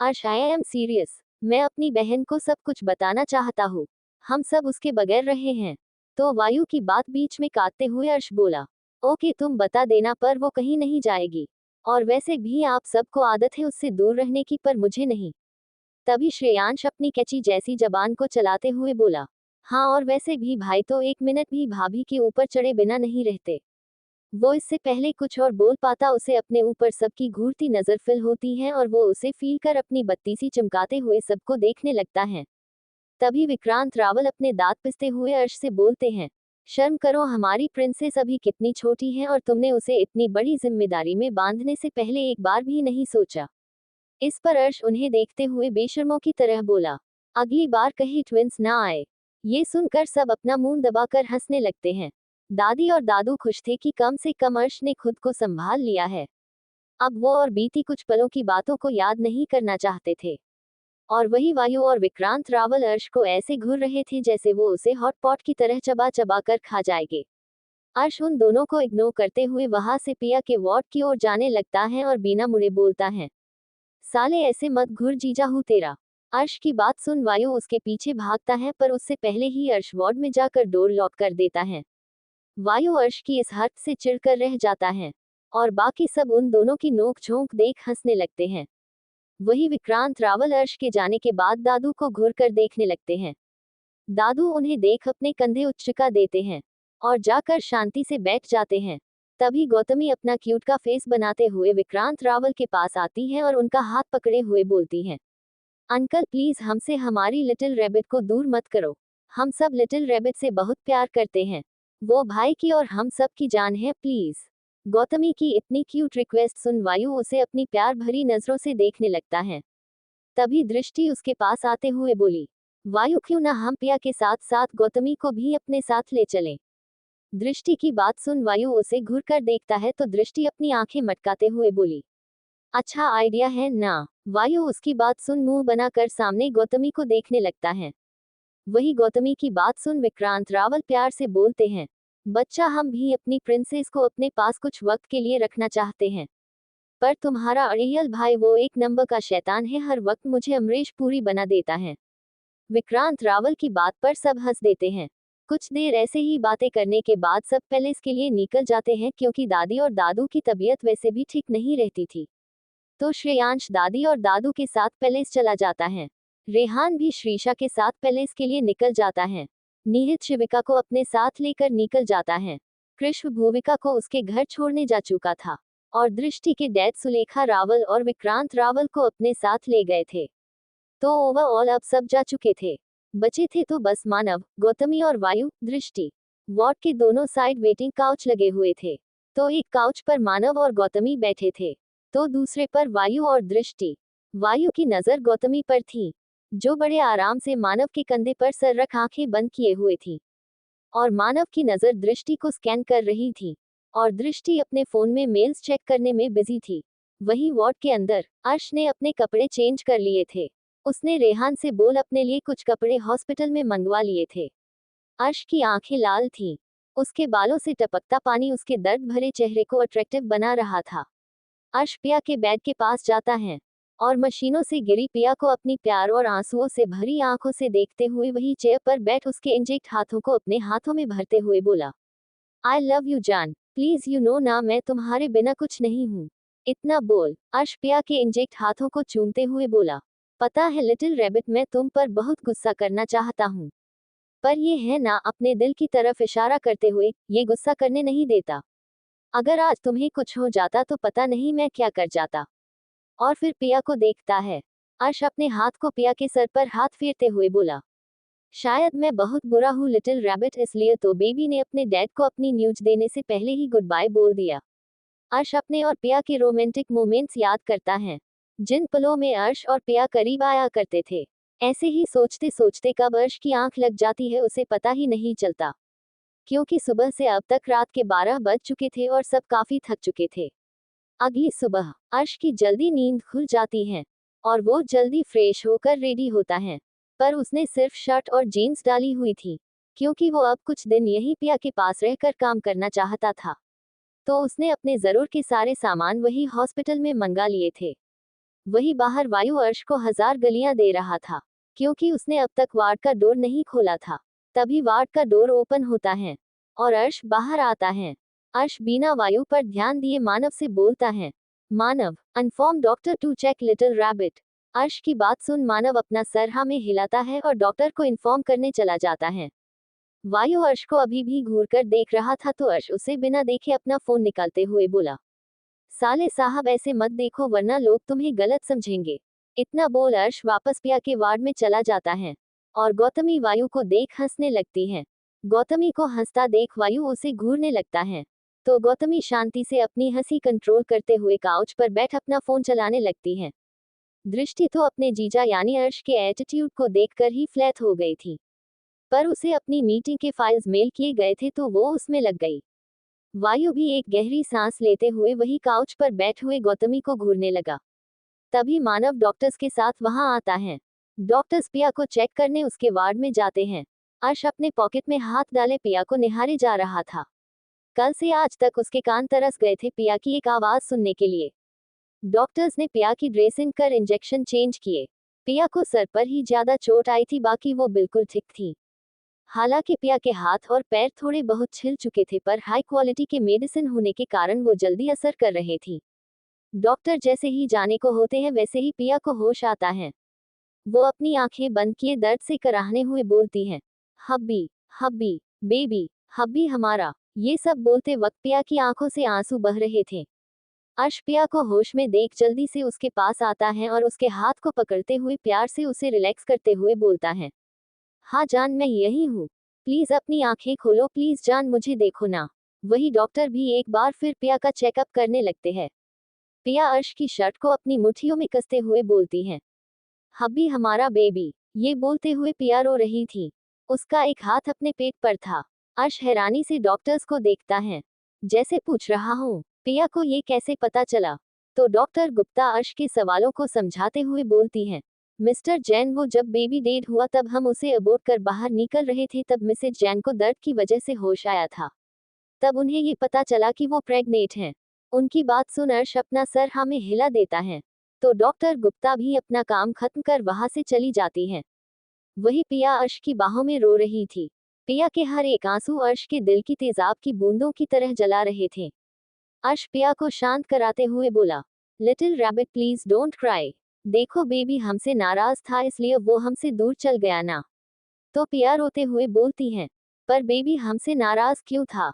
अर्श, आई एम सीरियस। मैं अपनी बहन को सब कुछ बताना चाहता हूँ। हम सब उसके बगैर रहे हैं। तो वायु की बात बीच में काटते हुए अर्श बोला, ओके, तुम बता देना, पर वो कहीं नहीं जाएगी। और वैसे भी आप सबको आदत है उससे दूर रहने की, पर मुझे नहीं। तभी श्रेयांश अपनी कैची जैसी जबान को चलाते हुए बोला, हाँ, और वैसे भी भाई तो एक मिनट भी भाभी के ऊपर चढ़े बिना नहीं रहते। वो इससे पहले कुछ और बोल पाता, उसे अपने ऊपर सबकी घूरती नजर फिल होती है और वो उसे फील कर अपनी बत्ती सी चमकाते हुए सबको देखने लगता है। तभी विक्रांत रावल अपने दांत पिसते हुए अर्श से बोलते हैं, शर्म करो, हमारी प्रिंसेस अभी कितनी छोटी है और तुमने उसे इतनी बड़ी जिम्मेदारी में बांधने से पहले एक बार भी नहीं सोचा। इस पर अर्श उन्हें देखते हुए बेशर्मों की तरह बोला, अगली बार कहीं ट्विंस ना आए। ये सुनकर सब अपना मुंह दबाकर हंसने लगते हैं। दादी और दादू खुश थे कि कम से कम अर्श ने खुद को संभाल लिया है। अब वो और बीती कुछ पलों की बातों को याद नहीं करना चाहते थे। और वही वायु और विक्रांत रावल अर्श को ऐसे घूर रहे थे जैसे वो उसे हॉट पॉट की तरह चबा चबा कर खा जाएंगे। अर्श उन दोनों को इग्नोर करते हुए वहां से पिया के वार्ड की ओर जाने लगता है और बिना मुड़े बोलता है, साले ऐसे मत घूर, जीजा हूँ तेरा। अर्श की बात सुन वायु उसके पीछे भागता है, पर उससे पहले ही अर्श वार्ड में जाकर डोर लॉक कर देता है। वायु अर्श की इस हरकत से चिढ़कर रह जाता है और बाकी सब उन दोनों की नोक झोंक देख हंसने लगते हैं। वही विक्रांत रावल अर्श के जाने के बाद दादू को घूर कर देखने लगते हैं। दादू उन्हें देख अपने कंधे उचका देते हैं और जाकर शांति से बैठ जाते हैं। तभी गौतमी अपना क्यूट का फेस बनाते हुए विक्रांत रावल के पास आती है और उनका हाथ पकड़े हुए बोलती है, अंकल प्लीज हमसे हमारी लिटिल रैबिट को दूर मत करो। हम सब लिटिल रैबिट से बहुत प्यार करते हैं। वो भाई की और हम सब की जान है, प्लीज। गौतमी की इतनी क्यूट रिक्वेस्ट सुन वायु उसे अपनी प्यार भरी नजरों से देखने लगता है। तभी दृष्टि उसके पास आते हुए बोली, वायु, क्यों ना हम पिया के साथ साथ गौतमी को भी अपने साथ ले चलें। दृष्टि की बात सुन वायु उसे घूर कर देखता है तो दृष्टि अपनी आंखें मटकाते हुए बोली, अच्छा आइडिया है ना। वायु उसकी बात सुन मुंह बनाकर सामने गौतमी को देखने लगता है। वही गौतमी की बात सुन विक्रांत रावल प्यार से बोलते हैं, बच्चा, हम भी अपनी प्रिंसेस को अपने पास कुछ वक्त के लिए रखना चाहते हैं, पर तुम्हारा अड़ियल भाई वो एक नंबर का शैतान है, हर वक्त मुझे अमरीश पुरी बना देता है। विक्रांत रावल की बात पर सब हंस देते हैं। कुछ देर ऐसे ही बातें करने के बाद सब पैलेस के लिए निकल जाते हैं, क्योंकि दादी और दादू की तबीयत वैसे भी ठीक नहीं रहती थी। तो श्रेयांश दादी और दादू के साथ पैलेस चला जाता है। रेहान भी श्रीशा के साथ पैलेस के लिए निकल जाता है। निहित शिविका को अपने साथ लेकर निकल जाता है। कृष्ण भूविका को उसके घर छोड़ने जा चुका था और दृष्टि के डैड सुलेखा रावल और विक्रांत रावल को अपने साथ ले गए थे। तो ओवरऑल अब सब जा चुके थे। बचे थे तो बस मानव, गौतमी और वायु। दृष्टि वार्ड के दोनों साइड वेटिंग काउच लगे हुए थे। तो एक काउच पर मानव और गौतमी बैठे थे, तो दूसरे पर वायु और दृष्टि। वायु की नजर गौतमी पर थी, जो बड़े आराम से मानव के कंधे पर सर रख आंखें बंद किए हुए थी, और मानव की नजर दृष्टि को स्कैन कर रही थी और दृष्टि अपने फोन में मेल्स चेक करने में बिजी थी। वही वार्ड के अंदर अर्श ने अपने कपड़े चेंज कर लिए थे। उसने रेहान से बोल अपने लिए कुछ कपड़े हॉस्पिटल में मंगवा लिए थे। अर्श की आंखें लाल थीं। उसके बालों से टपकता पानी उसके दर्द भरे चेहरे को अट्रैक्टिव बना रहा था। अर्श पिया के बेड के पास जाता है और मशीनों से गिरी पिया को अपनी प्यार और आंसुओं से भरी आंखों से देखते हुए वही चेयर पर बैठ उसके इंजेक्ट हाथों को अपने हाथों में भरते हुए बोला, आई लव यू जान, प्लीज यू नो ना मैं तुम्हारे बिना कुछ नहीं हूँ। इतना बोल अर्श पिया के इंजेक्ट हाथों को चूमते हुए बोला, पता है लिटिल रैबिट मैं तुम पर बहुत गुस्सा करना चाहता हूँ, पर ये है ना अपने दिल की तरफ इशारा करते हुए, ये गुस्सा करने नहीं देता। अगर आज तुम्हें कुछ हो जाता तो पता नहीं मैं क्या कर जाता। और फिर पिया को देखता है। अर्श अपने हाथ को पिया के सर पर हाथ फेरते हुए बोला, शायद मैं बहुत बुरा हूँ लिटिल रैबिट, इसलिए तो बेबी ने अपने डैड को अपनी न्यूज देने से पहले ही गुड बाय बोल दिया। अर्श अपने और पिया के रोमांटिक मोमेंट्स याद करता है, जिन पलों में अर्श और पिया करीब आया करते थे। ऐसे ही सोचते सोचते कब अर्श की आंख लग जाती है उसे पता ही नहीं चलता, क्योंकि सुबह से अब तक रात के 12 बज चुके थे और सब काफी थक चुके थे। अगली सुबह अर्श की जल्दी नींद खुल जाती है और वो जल्दी फ्रेश होकर रेडी होता है, पर उसने सिर्फ शर्ट और जीन्स डाली हुई थी, क्योंकि वो अब कुछ दिन यहीं पिया के पास रहकर काम करना चाहता था। तो उसने अपने जरूर के सारे सामान वही हॉस्पिटल में मंगा लिए थे। वही बाहर वायु अर्श को 1000 गलियां दे रहा था, क्योंकि उसने अब तक वार्ड का डोर नहीं खोला था। तभी वार्ड का डोर ओपन होता है और अर्श बाहर आता है। अर्श बिना वायु पर ध्यान दिए मानव से बोलता है, Manav, inform doctor to check little rabbit. Arsh की बात सुन मानव अपना सर हाँ में हिलाता है और डॉक्टर को इन्फॉर्म करने चला जाता है। वायु अर्श को अभी भी घूर कर देख रहा था तो अर्श उसे बिना देखे अपना फोन निकालते हुए बोला, साले साहब ऐसे मत देखो वरना लोग तुम्हें गलत समझेंगे। इतना बोल अर्श वापस पिया के वार्ड में चला जाता है और गौतमी वायु को देख हंसने लगती है। गौतमी को हंसता देख वायु उसे घूरने लगता है, तो गौतमी शांति से अपनी हंसी कंट्रोल करते हुए काउच पर बैठ अपना फोन चलाने लगती है। दृष्टि तो अपने जीजा यानी अर्श के एटीट्यूड को देखकर ही फ्लैट हो गई थी, पर उसे अपनी मीटिंग के फाइल्स मेल किए गए थे तो वो उसमें लग गई। वायु भी एक गहरी सांस लेते हुए वही काउच पर बैठे हुए गौतमी को घूरने लगा। तभी मानव डॉक्टर्स के साथ वहां आता है। डॉक्टर्स पिया को चेक करने उसके वार्ड में जाते हैं। अर्श अपने पॉकेट में हाथ डाले पिया को निहारे जा रहा था। कल से आज तक उसके कान तरस गए थे पिया की एक आवाज सुनने के लिए। डॉक्टर्स ने पिया की ड्रेसिंग कर इंजेक्शन चेंज किए। पिया को सर पर ही ज्यादा चोट आई थी, बाकी वो बिल्कुल ठीक थी। हालांकि पिया के हाथ और पैर थोड़े बहुत छिल चुके थे, पर हाई क्वालिटी के मेडिसिन होने के कारण वो जल्दी असर कर रहे थी। डॉक्टर जैसे ही जाने को होते हैं वैसे ही पिया को होश आता है। वो अपनी आंखें बंद किए दर्द से कराहने हुए बोलती है, हब्बी, हब्बी, बेबी, हब्बी हमारा। ये सब बोलते वक्त पिया की आंखों से आंसू बह रहे थे। अर्श पिया को होश में देख जल्दी से उसके पास आता है और उसके हाथ को पकड़ते हुए प्यार से उसे रिलैक्स करते हुए बोलता है, हाँ जान मैं यही हूँ, प्लीज अपनी आंखें खोलो, प्लीज जान मुझे देखो ना। वही डॉक्टर भी एक बार फिर पिया का चेकअप करने लगते हैं। पिया अर्श की शर्ट को अपनी मुट्ठियों में कसते हुए बोलती है, हब्बी हमारा बेबी। ये बोलते हुए पिया रो रही थी। उसका एक हाथ अपने पेट पर था। अर्श हैरानी से डॉक्टर्स को देखता है, जैसे पूछ रहा हूँ, पिया को ये कैसे पता चला। तो डॉक्टर गुप्ता अर्श के सवालों को समझाते हुए बोलती है, मिस्टर जैन वो जब बेबी डेड हुआ तब हम उसे अबॉर्ट कर बाहर निकल रहे थे, तब मिसेज जैन को दर्द की वजह से होश आया था। तब उन्हें ये पता चला कि वो प्रेग्नेंट हैं। उनकी बात सुन अर्श अपना सर हाँ में हिला देता है, तो डॉक्टर गुप्ता भी अपना काम खत्म कर वहां से चली जाती है। वही पिया अर्श की बाहों में रो रही थी। पिया के हर एक आंसू अर्श के दिल की तेजाब की बूंदों की तरह जला रहे थे। अर्श पिया को शांत कराते हुए बोला, little rabbit please don't cry. देखो बेबी हमसे नाराज था इसलिए वो हमसे दूर चल गया ना। तो पिया रोते हुए बोलती है, पर बेबी हमसे नाराज क्यों था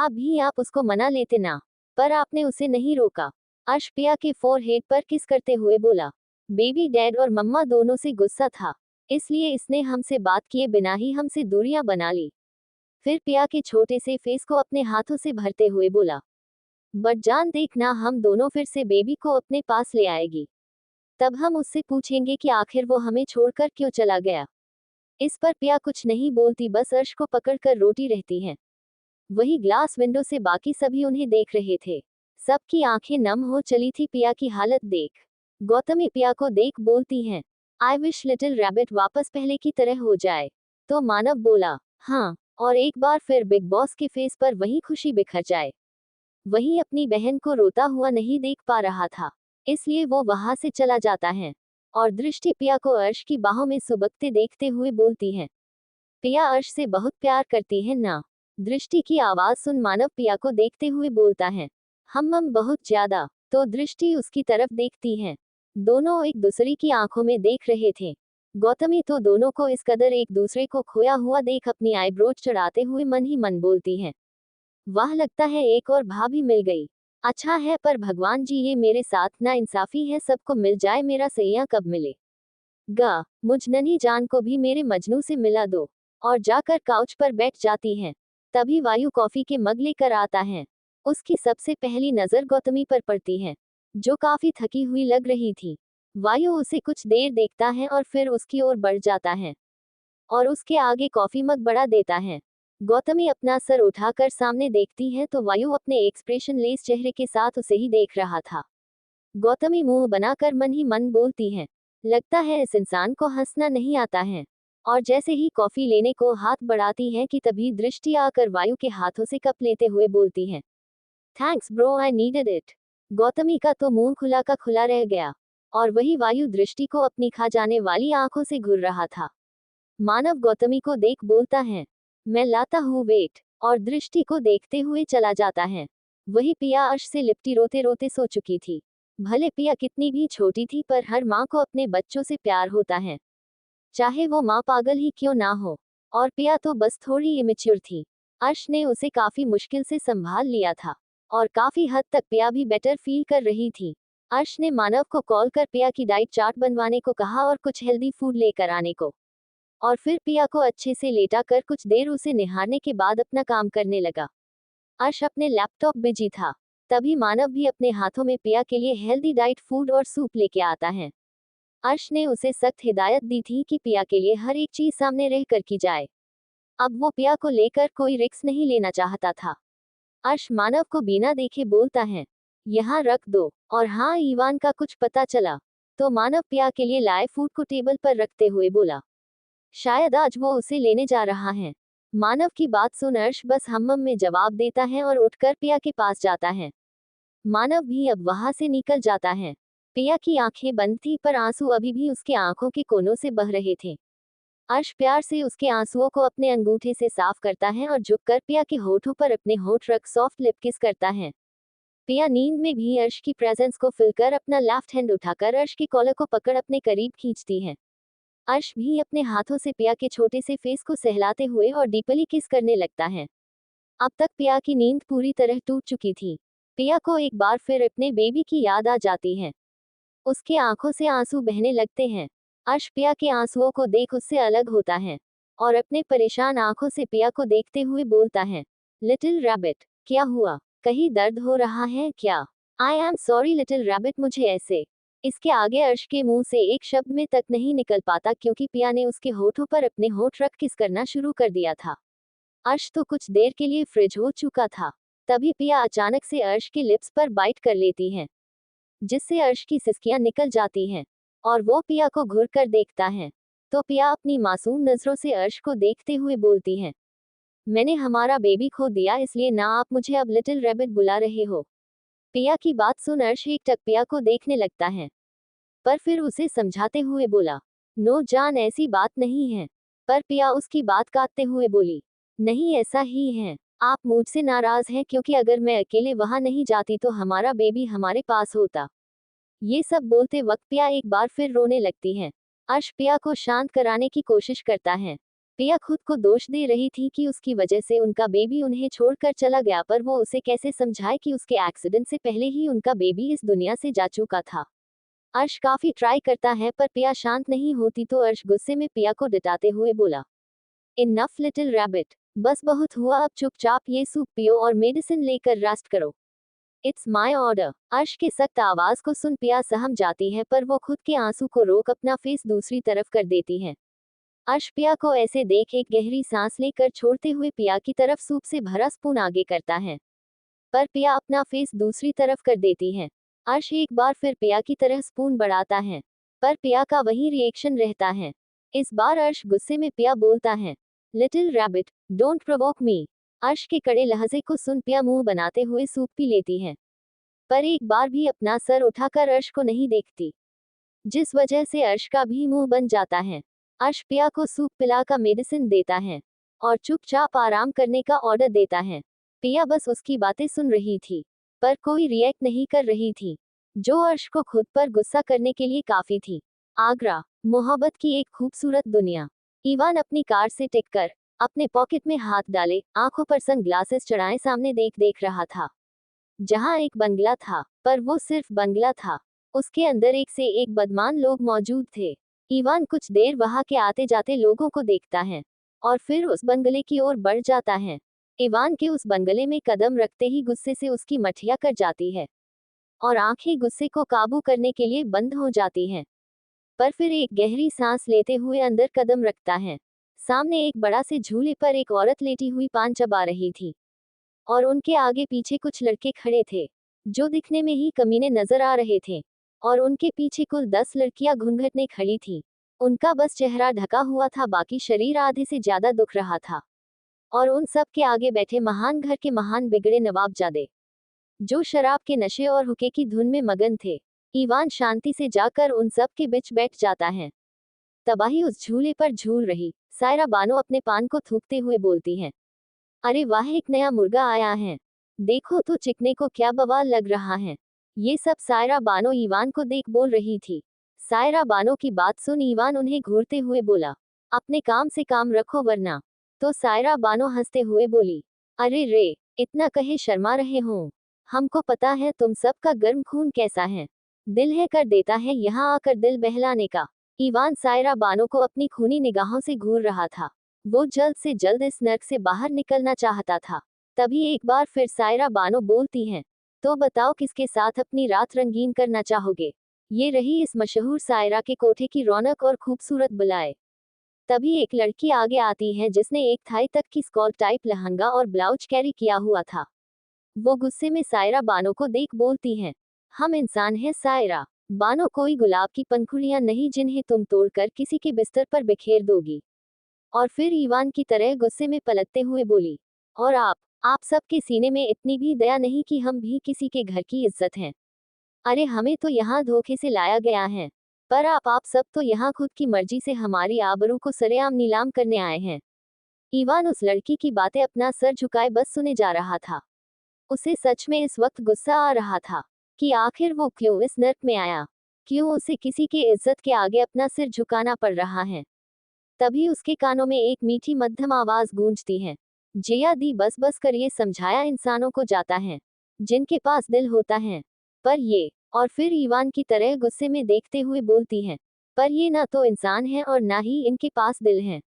भी आप उसको मना लेते ना, पर आपने उसे नहीं रोका। अर्श पिया के फोरहेड पर किस करते हुए बोला, बेबी डैड और मम्मा दोनों से गुस्सा था, इसलिए इसने हमसे बात किए बिना ही हमसे दूरियां बना ली। फिर पिया के छोटे से फेस को अपने हाथों से भरते हुए बोला, बट जान देखना हम दोनों फिर से बेबी को अपने पास ले आएगी। तब हम उससे पूछेंगे कि आखिर वो हमें छोड़कर क्यों चला गया। इस पर पिया कुछ नहीं बोलती, बस अर्श को पकड़कर रोती रहती है। वही ग्लास विंडो से बाकी सभी उन्हें देख रहे थे। सबकी आंखें नम हो चली थी पिया की हालत देख। गौतमी पिया को देख बोलती हैं, आई विश लिटिल रैबिट वापस पहले की तरह हो जाए। तो मानव बोला, हाँ, और एक बार फिर बिग बॉस के फेस पर वही खुशी बिखर जाए। वही अपनी बहन को रोता हुआ नहीं देख पा रहा था, इसलिए वो वहां से चला जाता है। और दृष्टि पिया को अर्श की बाहों में सुबकते देखते हुए बोलती है, पिया अर्श से बहुत प्यार करती है ना। दृष्टि की आवाज सुन मानव पिया को देखते हुए बोलता है, हम बहुत ज्यादा। तो दृष्टि उसकी तरफ देखती है। दोनों एक दूसरे की आंखों में देख रहे थे। गौतमी तो दोनों को इस कदर एक दूसरे को खोया हुआ देख अपनी आईब्रोज चढ़ाते हुए मन ही मन बोलती है, वाह लगता है एक और भाभी मिल गई। अच्छा है पर भगवान जी ये मेरे साथ ना इंसाफी है, सबको मिल जाए मेरा सैया कब मिले गा, मुझ नन्ही जान को भी मेरे मजनू से मिला दो। और जाकर काउच पर बैठ जाती है। तभी वायु कॉफी के मग लेकर आता है। उसकी सबसे पहली नजर गौतमी पर पड़ती है, जो काफी थकी हुई लग रही थी। वायु उसे कुछ देर देखता है और फिर उसकी ओर बढ़ जाता है और उसके आगे कॉफी मग बढ़ा देता है। गौतमी अपना सर उठाकर सामने देखती है तो वायु अपने एक्सप्रेशन लेस चेहरे के साथ उसे ही देख रहा था। गौतमी मुंह बनाकर मन ही मन बोलती है, लगता है इस इंसान को हंसना नहीं आता है। और जैसे ही कॉफी लेने को हाथ बढ़ाती है कि तभी दृष्टि आकर वायु के हाथों से कप लेते हुए बोलती है, thanks bro I needed it. Gautami का तो मुंह खुला का खुला रह गया और वही वायु दृष्टि को अपनी खा जाने वाली आंखों से घूर रहा था। मानव गौतमी को देख बोलता है, मैं लाता हूँ वेट। और दृष्टि को देखते हुए चला जाता है। वही पिया अर्श से लिपटी रोते रोते सो चुकी थी। भले पिया कितनी भी छोटी थी पर हर माँ को अपने बच्चों से प्यार होता है, चाहे वो माँ पागल ही क्यों ना हो। और पिया तो बस थोड़ी इमेच्योर थी। अर्श ने उसे काफी मुश्किल से संभाल लिया था और काफी हद तक पिया भी बेटर फील कर रही थी। अर्श ने मानव को कॉल कर पिया की डाइट चार्ट बनवाने को कहा और कुछ हेल्दी फूड लेकर आने को। और फिर पिया को अच्छे से लेटा कर कुछ देर उसे निहारने के बाद अपना काम करने लगा। अर्श अपने लैपटॉप बिजी था। तभी मानव भी अपने हाथों में पिया के लिए हेल्दी डाइट फूड और सूप लेके आता है। अर्श ने उसे सख्त हिदायत दी थी कि पिया के लिए हर एक चीज सामने रह कर की जाए। अब वो पिया को लेकर कोई रिस्क नहीं लेना चाहता था। अर्श मानव को बिना देखे बोलता है, यहाँ रख दो। और हाँ ईवान का कुछ पता चला तो मानव पिया के लिए लाए फूड को टेबल पर रखते हुए बोला, शायद आज वो उसे लेने जा रहा है। मानव की बात सुन अर्श बस हम्म में जवाब देता है और उठकर पिया के पास जाता है। मानव भी अब वहां से निकल जाता है। पिया की आंखें बंद थी पर आंसू अभी भी उसके आंखों के कोनों से बह रहे थे। अर्श प्यार से उसके आंसुओं को अपने अंगूठे से साफ करता है और झुककर पिया के होठों पर अपने होठ रख सॉफ्ट लिप किस करता है। पिया नींद में भी अर्श की प्रेजेंस को फील कर अपना लेफ्ट हैंड उठाकर अर्श की कॉलर को पकड़ अपने करीब खींचती है। अर्श भी अपने हाथों से पिया के छोटे से फेस को सहलाते हुए और डीपली किस करने लगता है। अब तक पिया की नींद पूरी तरह टूट चुकी थी। पिया को एक बार फिर अपने बेबी की याद आ जाती है। उसके आंखों से आंसू बहने लगते हैं। अर्श पिया के आंसुओं को देख उससे अलग होता है और अपने परेशान आंखों से पिया को देखते हुए बोलता है, लिटिल रैबिट क्या हुआ, कहीं दर्द हो रहा है क्या। I am sorry little rabbit, मुझे ऐसे। इसके आगे अर्श के मुंह से एक शब्द में तक नहीं निकल पाता क्योंकि पिया ने उसके होठों पर अपने होठ रख किस करना शुरू कर दिया था। अर्श तो कुछ देर के लिए फ्रिज हो चुका था। तभी पिया अचानक से अर्श के लिप्स पर बाइट कर लेती है, जिससे अर्श की सिसकियां निकल जाती हैं और वो पिया को घूर कर देखता है। तो पिया अपनी मासूम नजरों से अर्श को देखते हुए बोलती है, मैंने हमारा बेबी खो दिया इसलिए ना आप मुझे अब लिटिल रैबिट बुला रहे हो। पिया की बात सुन अर्श एकटक पिया को देखने लगता है पर फिर उसे समझाते हुए बोला, नो जान ऐसी बात नहीं है। पर पिया उसकी बात काटते हुए बोली, नहीं ऐसा ही है, आप मुझसे नाराज हैं क्योंकि अगर मैं अकेले वहां नहीं जाती तो हमारा बेबी हमारे पास होता। ये सब बोलते वक्त पिया एक बार फिर रोने लगती है। अर्श पिया को शांत कराने की कोशिश करता है। पिया खुद को दोष दे रही थी कि उसकी वजह से उनका बेबी उन्हें छोड़कर चला गया पर वो उसे कैसे समझाए कि उसके एक्सीडेंट से पहले ही उनका बेबी इस दुनिया से जा चुका था। अर्श काफी ट्राई करता है पर पिया शांत नहीं होती तो अर्श गुस्से में पिया को डटाते हुए बोला, इनफ लिटिल रैबिट, बस बहुत हुआ, अब चुपचाप ये सूप पियो और मेडिसिन लेकर रेस्ट करो। It's my order. अर्श के सख्त आवाज को सुन पिया सहम जाती है पर वो खुद के आंसू को रोक अपना फेस दूसरी तरफ कर देती है। अर्श पिया को ऐसे देख एक गहरी सांस लेकर छोड़ते हुए पिया की तरफ सूप से भरा स्पून आगे करता है पर पिया अपना फेस दूसरी तरफ कर देती है। अर्श एक बार फिर पिया की तरह स्पून बढ़ाता है पर पिया का वही रिएक्शन रहता है। इस बार अर्श गुस्से में पिया बोलता है, लिटिल रैबिट डोंट प्रोवोक मी। अर्श के कड़े लहजे को सुन पिया मुंह बनाते हुए सूप पी लेती है, पर एक बार भी अपना सर उठाकर अर्श को नहीं देखती, जिस वजह से अर्श का भी मुंह बन जाता है। अर्श पिया को सूप पिलाकर मेडिसिन देता है और चुपचाप आराम करने का ऑर्डर देता है। पिया बस उसकी बातें सुन रही थी, पर कोई रिएक्ट नहीं कर रही थी, जो अर्श को खुद पर गुस्सा करने के लिए काफी थी। आगरा, मोहब्बत की एक खूबसूरत दुनिया। ईवान अपनी कार से टिककर अपने पॉकेट में हाथ डाले, आंखों पर सन ग्लासेस चढ़ाए सामने देख रहा था। जहां एक बंगला था, पर वो सिर्फ बंगला था, उसके अंदर एक से एक बदमान लोग मौजूद थे। ईवान कुछ देर वहां के आते जाते लोगों को देखता है और फिर उस बंगले की ओर बढ़ जाता है। ईवान के उस बंगले में कदम रखते ही गुस्से से उसकी मठिया कट जाती है और आंखें गुस्से को काबू करने के लिए बंद हो जाती हैं। पर फिर एक गहरी सांस लेते हुए अंदर कदम रखता है। सामने एक बड़ा से झूले पर एक औरत लेटी हुई पान चबा रही थी और उनके आगे पीछे कुछ लड़के खड़े थे, जो दिखने में ही कमीने नजर आ रहे थे, और उनके पीछे कुल 10 लड़कियां घूंघट में खड़ी थी। उनका बस चेहरा ढका हुआ था, बाकी शरीर आधे से ज्यादा दुख रहा था। और उन सब के आगे बैठे महान घर के महान बिगड़े नवाबजादे, जो शराब के नशे और हुक्के की धुन में मगन थे। ईवान शांति से जाकर उन सब के बीच बैठ जाता है। तबाही उस झूले पर झूल रही। सायरा बानो अपने पान को थूकते हुए बोलती है, अरे वाह, एक नया मुर्गा आया है, देखो तो चिकने को क्या बवाल लग रहा है। ये सब सायरा बानो ईवान को देख बोल रही थी। सायरा बानो की बात सुन ईवान उन्हें घूरते हुए बोला, अपने काम से काम रखो वरना। तो सायरा बानो हंसते हुए बोली, अरे रे, इतना कहे शर्मा रहे हो, हमको पता है तुम सब का गर्म खून कैसा है, दिल है कर देता है यहाँ आकर दिल बहलाने का। ईवान सायरा बानो को अपनी खूनी निगाहों से घूर रहा था। वो जल्द से जल्द इस नर्क से बाहर निकलना चाहता था। तभी एक बार फिर सायरा बानो बोलती हैं, तो बताओ किसके साथ अपनी रात रंगीन करना चाहोगे। ये रही इस मशहूर सायरा के कोठे की रौनक और खूबसूरत बुलाए। तभी एक लड़की आगे आती है जिसने एक थाई तक की स्कर्ट टाइप लहंगा और ब्लाउज कैरी किया हुआ था। वो गुस्से में सायरा बानो को देख बोलती हैं, हम इंसान हैं सायरा बानो, कोई गुलाब की पंखुड़ियां नहीं जिन्हें तुम तोड़कर किसी के बिस्तर पर बिखेर दोगी। और फिर ईवान की तरह गुस्से में पलटते हुए बोली, और आप सबके सीने में इतनी भी दया नहीं कि हम भी किसी के घर की इज्जत हैं। अरे हमें तो यहाँ धोखे से लाया गया है, पर आप सब तो यहाँ खुद की मर्जी से हमारी आबरू को सरेआम नीलाम करने आए हैं। ईवान उस लड़की की बातें अपना सर झुकाए बस सुने जा रहा था। उसे सच में इस वक्त गुस्सा आ रहा था कि आखिर वो क्यों इस नर्क में आया, क्यों उसे किसी की इज्जत के आगे अपना सिर झुकाना पड़ रहा है। तभी उसके कानों में एक मीठी मध्यम आवाज गूंजती है, जिया दी बस बस कर, ये समझाया इंसानों को जाता है जिनके पास दिल होता है, पर ये। और फिर ईवान की तरह गुस्से में देखते हुए बोलती है, पर ये ना तो इंसान है और ना ही इनके पास दिल है।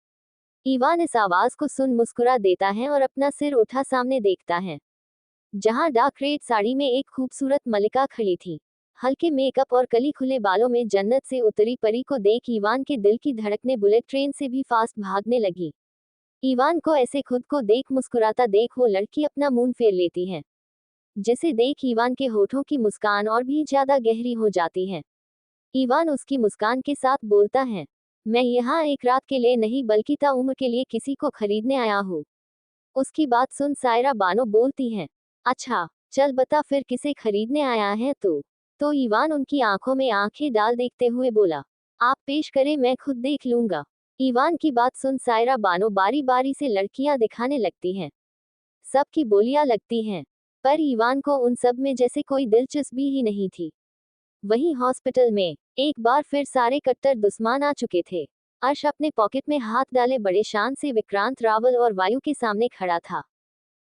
ईवान इस आवाज को सुन मुस्कुरा देता है और अपना सिर उठा सामने देखता है, जहां डार्क रेड साड़ी में एक खूबसूरत मलिका खड़ी थी। हल्के मेकअप और कली खुले बालों में जन्नत से उतरी परी को देख ईवान के दिल की धड़कनें बुलेट ट्रेन से भी फास्ट भागने लगी। ईवान को ऐसे खुद को देख मुस्कुराता देख वो लड़की अपना मुंह फेर लेती है, जिसे देख ईवान के होठों की मुस्कान और भी ज्यादा गहरी हो जाती है। ईवान उसकी मुस्कान के साथ बोलता है, मैं यहाँ एक रात के लिए नहीं बल्कि ताउम्र के लिए किसी को खरीदने आया हूँ। उसकी बात सुन सायरा बानो बोलती है, अच्छा चल बता फिर किसे खरीदने आया है तू। तो ईवान उनकी आंखों में आंखें डाल देखते हुए बोला, आप पेश करें मैं खुद देख लूंगा। ईवान की बात सुन सायरा बानो बारी बारी से लड़कियां दिखाने लगती हैं। सबकी बोलियां लगती हैं, पर ईवान को उन सब में जैसे कोई दिलचस्पी ही नहीं थी। वहीं हॉस्पिटल में एक बार फिर सारे कट्टर दुश्मन आ चुके थे। अर्श अपने पॉकेट में हाथ डाले बड़े शान से विक्रांत रावल और वायु के सामने खड़ा था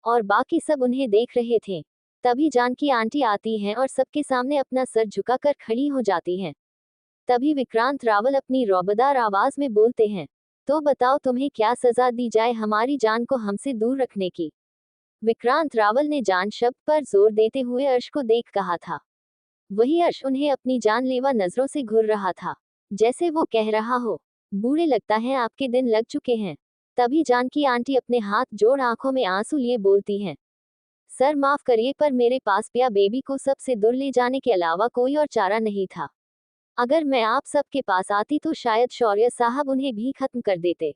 और बाकी सब उन्हें देख रहे थे। तभी जानकी आंटी आती हैं और सबके सामने अपना सर झुकाकर खड़ी हो जाती हैं। तभी विक्रांत रावल अपनी रौबदार आवाज में बोलते हैं, तो बताओ तुम्हें क्या सजा दी जाए हमारी जान को हमसे दूर रखने की। विक्रांत रावल ने जान शब्द पर जोर देते हुए अर्श को देख कहा था। वही अर्श उन्हें अपनी जानलेवा नजरों से घूर रहा था, जैसे वो कह रहा हो, बूढ़े लगता है आपके दिन लग चुके हैं। तभी जानकी आंटी अपने हाथ जोड़ आंखों में आंसू लिए बोलती हैं, सर माफ करिए पर मेरे पास पिया बेबी को सबसे दूर ले जाने के अलावा कोई और चारा नहीं था। अगर मैं आप सबके पास आती तो शायद शौर्य साहब उन्हें भी खत्म कर देते।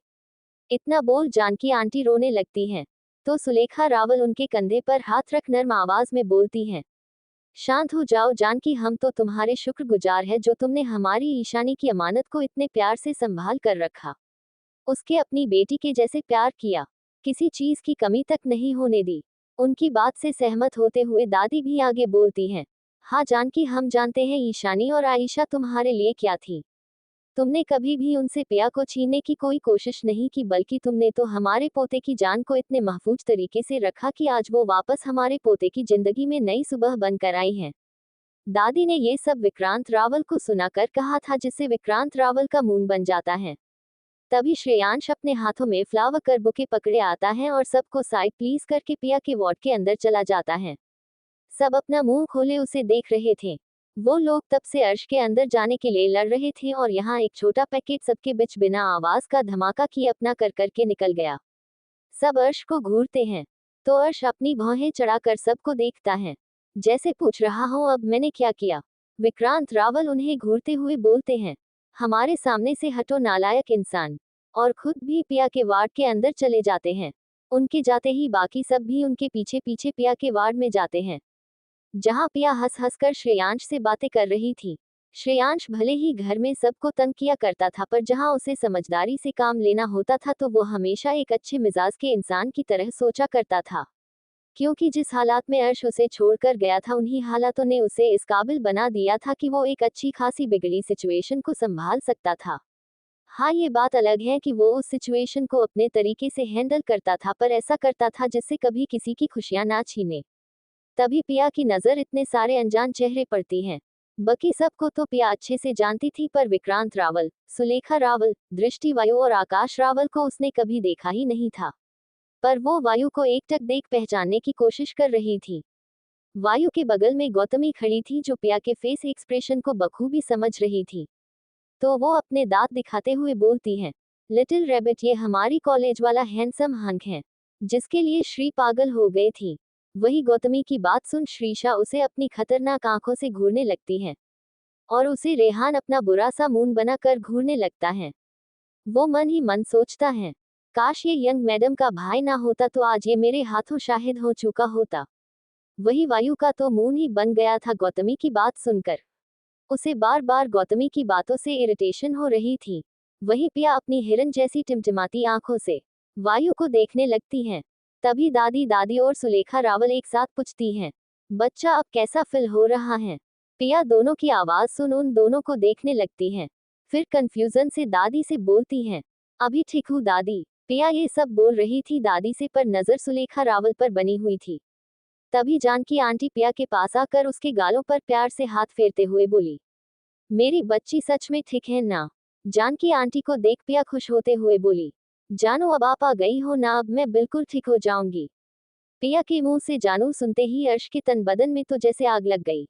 इतना बोल जानकी आंटी रोने लगती हैं। तो सुलेखा रावल उनके कंधे पर हाथ रख नर्म आवाज में बोलती हैं, शांत हो जाओ जानकी, हम तो तुम्हारे शुक्रगुजार हैं जो तुमने हमारी ईशानी की अमानत को इतने प्यार से संभाल कर रखा, उसके अपनी बेटी के जैसे प्यार किया, किसी चीज की कमी तक नहीं होने दी। उनकी बात से सहमत होते हुए दादी भी आगे बोलती हैं, हाँ जानकी, हम जानते हैं ईशानी और आयशा तुम्हारे लिए क्या थी। तुमने कभी भी उनसे पिया को छीनने की कोई कोशिश नहीं की, बल्कि तुमने तो हमारे पोते की जान को इतने महफूज तरीके से रखा कि आज वो वापस हमारे पोते की जिंदगी में नई सुबह बनकर आई हैं। दादी ने ये सब विक्रांत रावल को सुनाकर कहा था, जिससे विक्रांत रावल का मुंह बन जाता है। तभी श्रेयांश अपने हाथों में फ्लावर कर बुके पकड़े आता है और सबको साइड प्लीज करके पिया के वार्ड के अंदर चला जाता है। सब अपना मुंह खोले उसे देख रहे थे। वो लोग तब से अर्श के अंदर जाने के लिए लड़ रहे थे और यहाँ एक छोटा पैकेट सबके बीच बिना आवाज का धमाका किए अपना कर करके निकल गया। सब अर्श को घूरते हैं तो अर्श अपनी भौहें चढ़ाकर सबको देखता है, जैसे पूछ रहा हो अब मैंने क्या किया। विक्रांत रावल उन्हें घूरते हुए बोलते हैं, हमारे सामने से हटो नालायक इंसान, और खुद भी पिया के वार्ड के अंदर चले जाते हैं। उनके जाते ही बाकी सब भी उनके पीछे पीछे पिया के वार्ड में जाते हैं, जहां पिया हंस हंस कर श्रेयांश से बातें कर रही थी। श्रेयांश भले ही घर में सबको तंग किया करता था, पर जहां उसे समझदारी से काम लेना होता था तो वो हमेशा एक अच्छे मिजाज के इंसान की तरह सोचा करता था। क्योंकि जिस हालात में अर्श उसे छोड़कर गया था, उन्हीं हालातों ने उसे इस काबिल बना दिया था कि वो एक अच्छी खासी बिगड़ी सिचुएशन को संभाल सकता था। हाँ, ये बात अलग है कि वो उस सिचुएशन को अपने तरीके से हैंडल करता था, पर ऐसा करता था जिससे कभी किसी की खुशियां ना छीने। तभी पिया की नजर इतने सारे अनजान चेहरे पड़ती है। बाकी सबको तो पिया अच्छे से जानती थी, पर विक्रांत रावल, सुलेखा रावल, दृष्टि वायु और आकाश रावल को उसने कभी देखा ही नहीं था। पर वो वायु को एकटक देख पहचानने की कोशिश कर रही थी। वायु के बगल में गौतमी खड़ी थी, जो पिया के फेस एक्सप्रेशन को बखूबी समझ रही थी। तो वो अपने दांत दिखाते हुए बोलती है, लिटिल रैबिट, ये हमारी कॉलेज वाला हैंडसम हंक है जिसके लिए श्री पागल हो गए थी। वही गौतमी की बात सुन श्रीशा उसे अपनी खतरनाक आंखों से घूरने लगती है और उसे रेहान अपना बुरा सा मुंह बनाकर घूरने लगता है। वो मन ही मन सोचता है, काश ये यंग मैडम का भाई ना होता तो आज ये मेरे हाथों शाहिद हो चुका होता। वही वायु का तो मुंह ही बन गया था गौतमी की बात सुनकर। उसे बार बार गौतमी की बातों से इरिटेशन हो रही थी। वही पिया अपनी हिरन जैसी टिमटिमाती आंखों से वायु को देखने लगती है। तभी दादी और सुलेखा रावल एक साथ पूछती हैं, बच्चा अब कैसा फील हो रहा है। पिया दोनों की आवाज सुन उन दोनों को देखने लगती है, फिर कंफ्यूजन से दादी से बोलती हैं, अभी ठीक हूँ दादी। पिया ये सब बोल रही थी दादी से, पर नजर सुलेखा रावल पर बनी हुई थी। तभी जानकी आंटी पिया के पास आकर उसके गालों पर प्यार से हाथ फेरते हुए बोली, मेरी बच्ची सच में ठीक है ना। जानकी आंटी को देख पिया खुश होते हुए बोली, जानू अब आप आ गई हो ना, अब मैं बिल्कुल ठीक हो जाऊंगी। पिया के मुंह से जानू सुनते ही अर्श के तन बदन में तो जैसे आग लग गई।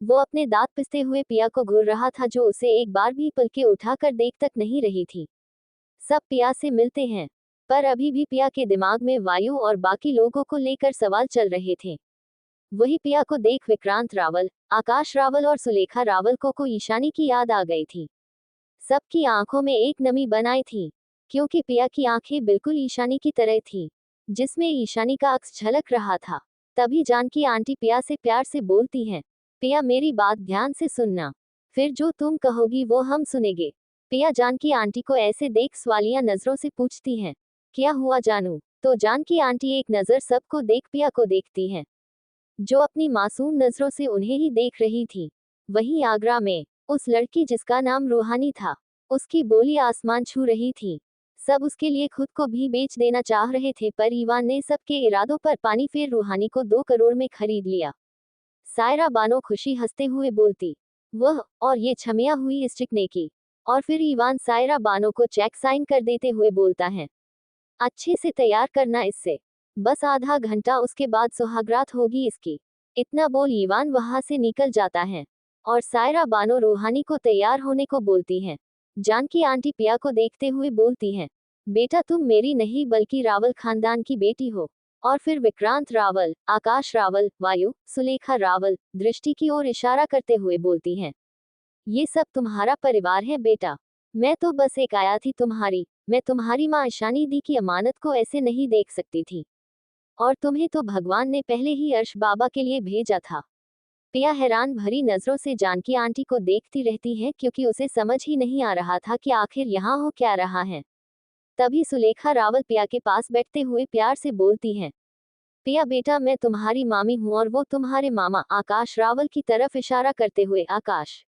वो अपने दांत पिसते हुए पिया को घूर रहा था, जो उसे एक बार भी पलके उठाकर देख तक नहीं रही थी। सब पिया से मिलते हैं, पर अभी भी पिया के दिमाग में वायु और बाकी लोगों को लेकर सवाल चल रहे थे। वही पिया को देख विक्रांत रावल, आकाश रावल और सुलेखा रावल को ईशानी की याद आ गई थी। सबकी आंखों में एक नमी बनाई थी, क्योंकि पिया की आंखें बिल्कुल ईशानी की तरह थी, जिसमें ईशानी का अक्स झलक रहा था। तभी जानकी आंटी पिया से प्यार से बोलती हैं, पिया मेरी बात ध्यान से सुनना, फिर जो तुम कहोगी वो हम सुनेंगे। पिया जानकी आंटी को ऐसे देख सवालिया नजरों से पूछती हैं, क्या हुआ जानू। तो जानकी आंटी एक नजर सबको देख पिया को देखती हैं, जो अपनी मासूम नजरों से उन्हें ही देख रही थी। वहीं आगरा में उस लड़की जिसका नाम रूहानी था, उसकी बोली आसमान छू रही थी। सब उसके लिए खुद को भी बेच देना चाह रहे थे, पर ईवान ने सबके इरादों पर पानी फेर रूहानी को 2 करोड़ में खरीद लिया। सायरा बानो खुशी हंसते हुए बोलती, वह और ये छमिया हुई इस चिकने की। और फिर ईवान सायरा बानो को चेक साइन कर देते हुए बोलता है, अच्छे से तैयार करना इससे, बस आधा घंटा उसके बाद सुहागरात होगी इसकी। इतना बोल ईवान वहां से निकल जाता है और सायरा बानो रूहानी को तैयार होने को बोलती हैं। जानकी आंटी पिया को देखते हुए बोलती हैं, बेटा तुम मेरी नहीं बल्कि रावल खानदान की बेटी हो। और फिर विक्रांत रावल, आकाश रावल, वायु, सुलेखा रावल, दृष्टि की ओर इशारा करते हुए बोलती हैं, ये सब तुम्हारा परिवार है बेटा। मैं तो बस एक आया थी तुम्हारी, मैं तुम्हारी माँ ईशानी दी की अमानत को ऐसे नहीं देख सकती थी। और तुम्हें तो भगवान ने पहले ही अर्श बाबा के लिए भेजा था। पिया हैरान भरी नजरों से जानकी आंटी को देखती रहती है क्योंकि उसे समझ ही नहीं आ रहा था कि आखिर यहाँ हो क्या रहा है। तभी सुलेखा रावल पिया के पास बैठते हुए प्यार से बोलती है, पिया बेटा मैं तुम्हारी मामी हूँ और वो तुम्हारे मामा आकाश रावल की तरफ इशारा करते हुए आकाश।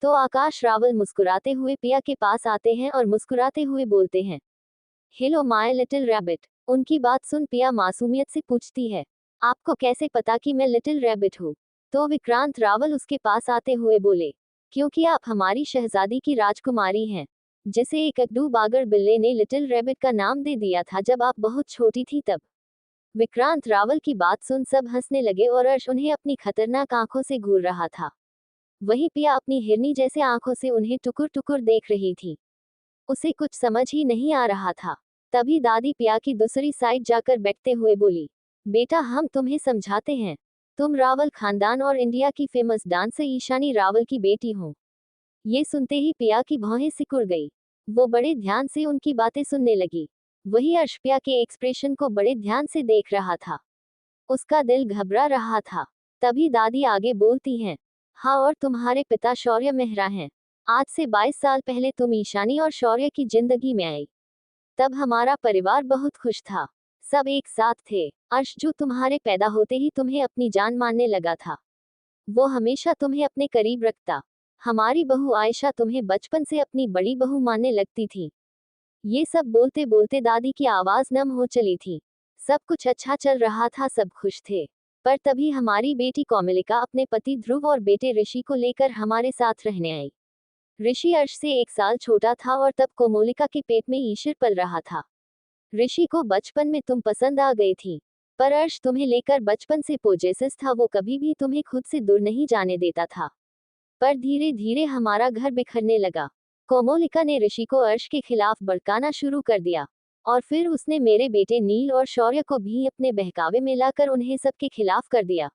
तो आकाश रावल मुस्कुराते हुए पिया के पास आते हैं और मुस्कुराते हुए बोलते हैं, हेलो माय लिटिल रैबिट। उनकी बात सुन पिया मासूमियत से पूछती है, आपको कैसे पता कि मैं लिटिल रैबिट हूँ? तो विक्रांत रावल उसके पास आते हुए बोले, क्योंकि आप हमारी शहजादी की राजकुमारी हैं, जिसे एक अगडू बागर बिल्ले ने लिटिल रैबिट का नाम दे दिया था जब आप बहुत छोटी थी तब। विक्रांत रावल की बात सुन सब हंसने लगे और अर्श उन्हें अपनी खतरनाक आंखों से घूर रहा था। वहीं पिया अपनी हिरनी जैसे आंखों से उन्हें टुकुर टुकुर देख रही थी। उसे कुछ समझ ही नहीं आ रहा था। तभी दादी पिया की दूसरी साइड जाकर बैठते हुए बोली, बेटा हम तुम्हें समझाते हैं, तुम रावल खानदान और इंडिया की फेमस डांसर ईशानी रावल की बेटी हो। ये सुनते ही पिया की भौहें सिकुड़ गई। वो बड़े ध्यान से उनकी बातें सुनने लगी। वही अर्श पिया के एक्सप्रेशन को बड़े ध्यान से देख रहा था। उसका दिल घबरा रहा था। तभी दादी आगे बोलती हैं, हाँ और तुम्हारे पिता शौर्य मेहरा हैं। आज से 22 साल पहले तुम ईशानी और शौर्य की जिंदगी में आई। तब हमारा परिवार बहुत खुश था। सब एक साथ थे। अर्श जो तुम्हारे पैदा होते ही तुम्हें अपनी जान मानने लगा था। वो हमेशा तुम्हें अपने करीब रखता। हमारी बहू आयशा तुम्हें बचपन से अपनी बड़ी बहू मानने लगती थी। ये सब बोलते बोलते दादी की आवाज नम हो चली थी। सब कुछ अच्छा चल रहा था, सब खुश थे। पर तभी हमारी बेटी कोमलिका अपने पति ध्रुव और बेटे ऋषि को लेकर हमारे साथ रहने आई। ऋषि अर्श से 1 साल छोटा था और तब कोमोलिका के पेट में ईश्वर पल रहा था। ऋषि को बचपन में तुम पसंद आ गई थी, पर अर्श तुम्हें लेकर बचपन से पोजेसिस था, वो कभी भी तुम्हें खुद से दूर नहीं जाने देता था। पर धीरे धीरे हमारा घर बिखरने लगा। कोमोलिका ने ऋषि को अर्श के खिलाफ भड़काना शुरू कर दिया और फिर उसने मेरे बेटे नील और शौर्य को भी अपने बहकावे में लाकर उन्हें सबके खिलाफ कर दिया।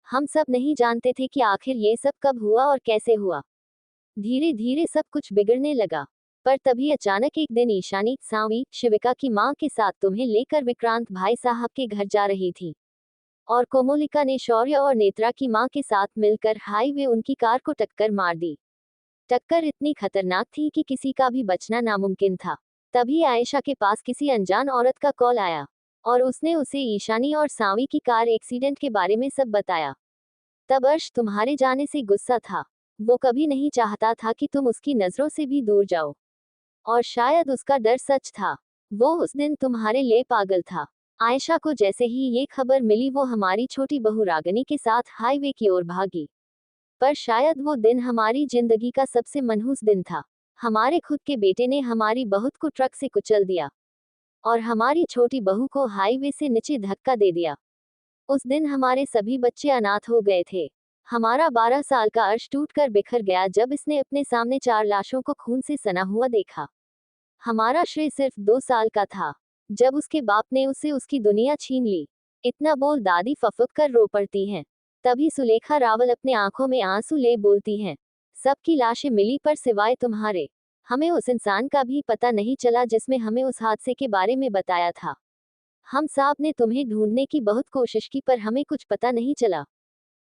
हम सब नहीं जानते थे कि आखिर ये सब कब हुआ और कैसे हुआ। धीरे धीरे सब कुछ बिगड़ने लगा। पर तभी अचानक एक दिन ईशानी सावी शिविका की मां के साथ तुम्हें लेकर विक्रांत भाई साहब के घर जा रही थी और कोमोलिका ने शौर्य और नेत्रा की मां के साथ मिलकर हाईवे उनकी कार को टक्कर मार दी। टक्कर इतनी खतरनाक थी कि किसी का भी बचना नामुमकिन था। तभी आयशा के पास किसी अनजान औरत का कॉल आया और उसने उसे ईशानी और सावी की कार एक्सीडेंट के बारे में सब बताया। तब अर्श तुम्हारे जाने से गुस्सा था। वो कभी नहीं चाहता था कि तुम उसकी नजरों से भी दूर जाओ। और शायद उसका डर सच था। वो उस दिन तुम्हारे लिए पागल था। आयशा को जैसे ही ये खबर मिली वो हमारी छोटी बहू रागनी के साथ हाईवे की ओर भागी। पर शायद वो दिन हमारी जिंदगी का सबसे मनहूस दिन था। हमारे खुद के बेटे ने हमारी बहू को ट्रक से कुचल दिया और हमारी छोटी बहू को हाईवे से नीचे धक्का दे दिया। उस दिन हमारे सभी बच्चे अनाथ हो गए थे। हमारा 12 साल का अर्श टूटकर बिखर गया जब इसने अपने सामने 4 लाशों को खून से सना हुआ देखा। हमारा श्रेय सिर्फ 2 साल का था जब उसके बाप ने उसे उसकी दुनिया छीन ली। इतना बोल दादी फफक कर रो पड़ती हैं। तभी सुलेखा रावल अपने आंखों में आंसू ले बोलती हैं, सबकी लाशें मिली पर सिवाय तुम्हारे। हमें उस इंसान का भी पता नहीं चला जिसमें हमें उस हादसे के बारे में बताया था। हम साहब ने तुम्हें ढूंढने की बहुत कोशिश की पर हमें कुछ पता नहीं चला।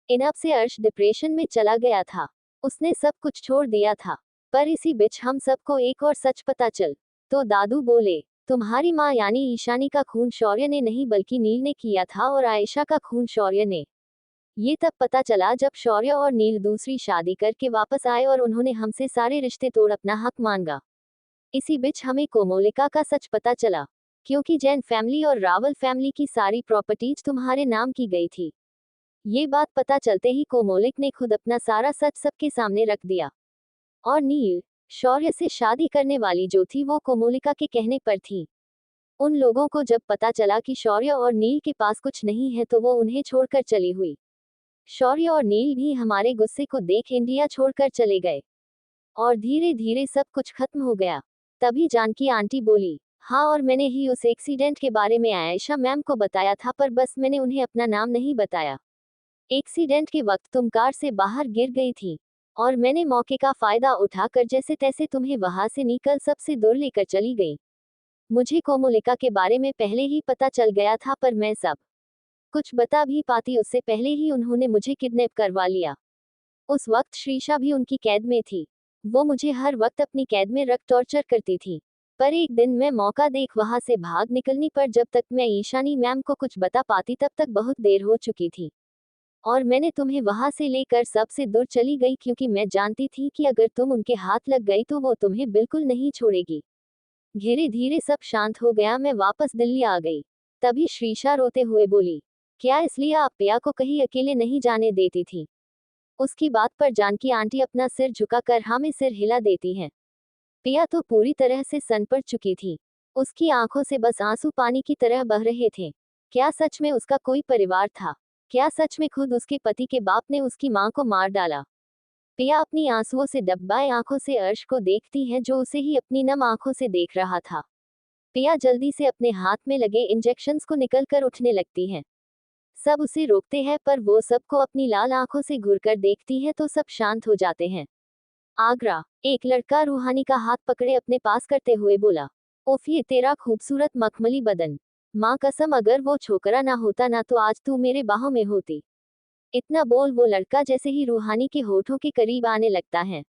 इनब से अर्श डिप्रेशन में चला गया था। उसने सब कुछ छोड़ दिया था। पर इसी बीच हम सबको एक और सच पता चल। तो दादू बोले, तुम्हारी माँ यानी ईशानी का खून शौर्य ने नहीं बल्कि नील ने किया था और आयशा का खून शौर्य ने। ये तब पता चला जब शौर्य और नील दूसरी शादी करके वापस आए और उन्होंने हमसे सारे रिश्ते तोड़ अपना हक मांगा। इसी बीच हमें कोमोलिका का सच पता चला, क्योंकि जैन फैमिली और रावल फैमिली की सारी प्रॉपर्टीज तुम्हारे नाम की गई थी। ये बात पता चलते ही कोमोलिक ने खुद अपना सारा सच सबके सामने रख दिया। और नील शौर्य से शादी करने वाली जो थी वो कोमोलिका के कहने पर थी। उन लोगों को जब पता चला कि शौर्य और नील के पास कुछ नहीं है तो वो उन्हें छोड़कर चली हुई। शौर्य और नील भी हमारे गुस्से को देख इंडिया छोड़कर चले गए और धीरे धीरे सब कुछ खत्म हो गया। तभी जानकी आंटी बोली, हाँ और मैंने ही उस एक्सीडेंट के बारे में आयशा मैम को बताया था पर बस मैंने उन्हें अपना नाम नहीं बताया। एक्सीडेंट के वक्त तुम कार से बाहर गिर गई थी और मैंने मौके का फायदा उठाकर जैसे तैसे तुम्हें वहां से निकल सबसे दूर लेकर चली गई। मुझे कोमोलिका के बारे में पहले ही पता चल गया था, पर मैं सब कुछ बता भी पाती उससे पहले ही उन्होंने मुझे किडनैप करवा लिया। उस वक्त श्रीशा भी उनकी कैद में थी। वो मुझे हर वक्त अपनी कैद में रख टॉर्चर करती थी। पर एक दिन मैं मौका देख वहां से भाग निकलनी, पर जब तक मैं ईशानी मैम को कुछ बता पाती तब तक बहुत देर हो चुकी थी। और मैंने तुम्हें वहां से लेकर सबसे दूर चली गई, क्योंकि मैं जानती थी कि अगर तुम उनके हाथ लग गई तो वो तुम्हें बिल्कुल नहीं छोड़ेगी। धीरे धीरे सब शांत हो गया, मैं वापस दिल्ली आ गई। तभी श्रीशा रोते हुए बोली, क्या इसलिए आप पिया को कहीं अकेले नहीं जाने देती थी? उसकी बात पर जानकी आंटी अपना सिर झुकाकर हाँ में सिर हिला देती हैं। पिया तो पूरी तरह से सनपट चुकी थी। उसकी आंखों से बस आंसू पानी की तरह बह रहे थे। क्या सच में उसका कोई परिवार था? क्या सच में खुद उसके पति के बाप ने उसकी मां को मार डाला? पिया अपनी आंसुओं से डब्बाए आंखों से अर्श को देखती है, जो उसे ही अपनी नम आंखों से देख रहा था। पिया जल्दी से अपने हाथ में लगे इंजेक्शंस को निकल कर उठने लगती है। सब उसे रोकते हैं, पर वो सबको अपनी लाल आंखों से घूरकर देखती है तो सब शांत हो जाते हैं। आगरा, एक लड़का रूहानी का हाथ पकड़े अपने पास करते हुए बोला, ओफ ये तेरा खूबसूरत मखमली बदन। माँ कसम, अगर वो छोकरा ना होता ना तो आज तू मेरे बाहों में होती। इतना बोल वो लड़का जैसे ही रूहानी के होठों के करीब आने लगता है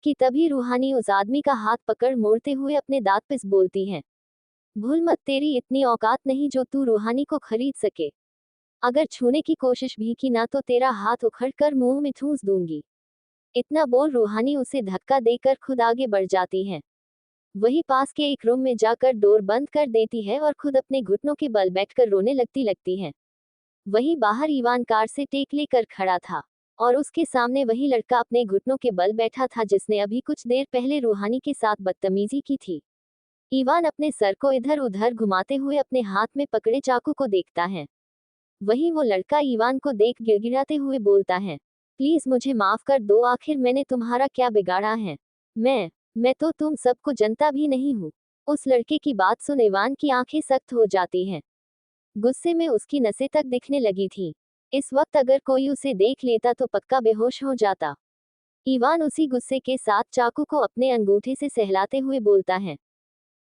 कि तभी रूहानी उस आदमी का हाथ पकड़ मोड़ते हुए अपने दांत पिस बोलती है, भूल मत, तेरी इतनी औकात नहीं जो तू रूहानी को खरीद सके। अगर छूने की कोशिश भी की ना तो तेरा हाथ उखड़ कर मुंह में ठूंस दूंगी। इतना बोल रूहानी उसे धक्का देकर खुद आगे बढ़ जाती है। वही पास के एक रूम में जाकर डोर बंद कर देती है और खुद अपने घुटनों के बल बैठकर रोने लगती है। वहीं बाहर ईवान कार से टेक लेकर खड़ा था और उसके सामने वही लड़का अपने घुटनों के बल बैठा था जिसने अभी कुछ देर पहले रूहानी के साथ बदतमीजी की थी। ईवान अपने सर को इधर उधर घुमाते हुए अपने हाथ में पकड़े चाकू को देखता है। वहीं वो लड़का ईवान को देख गिड़गिड़ाते हुए बोलता है, प्लीज मुझे माफ कर दो, आखिर मैंने तुम्हारा क्या बिगाड़ा है? मैं तो तुम सबको जनता भी नहीं हूँ। उस लड़के की बात सुन ईवान की आंखें सख्त हो जाती हैं। गुस्से में उसकी नसें तक दिखने लगी थी। इस वक्त अगर कोई उसे देख लेता तो पक्का बेहोश हो जाता। ईवान उसी गुस्से के साथ चाकू को अपने अंगूठे से सहलाते हुए बोलता है,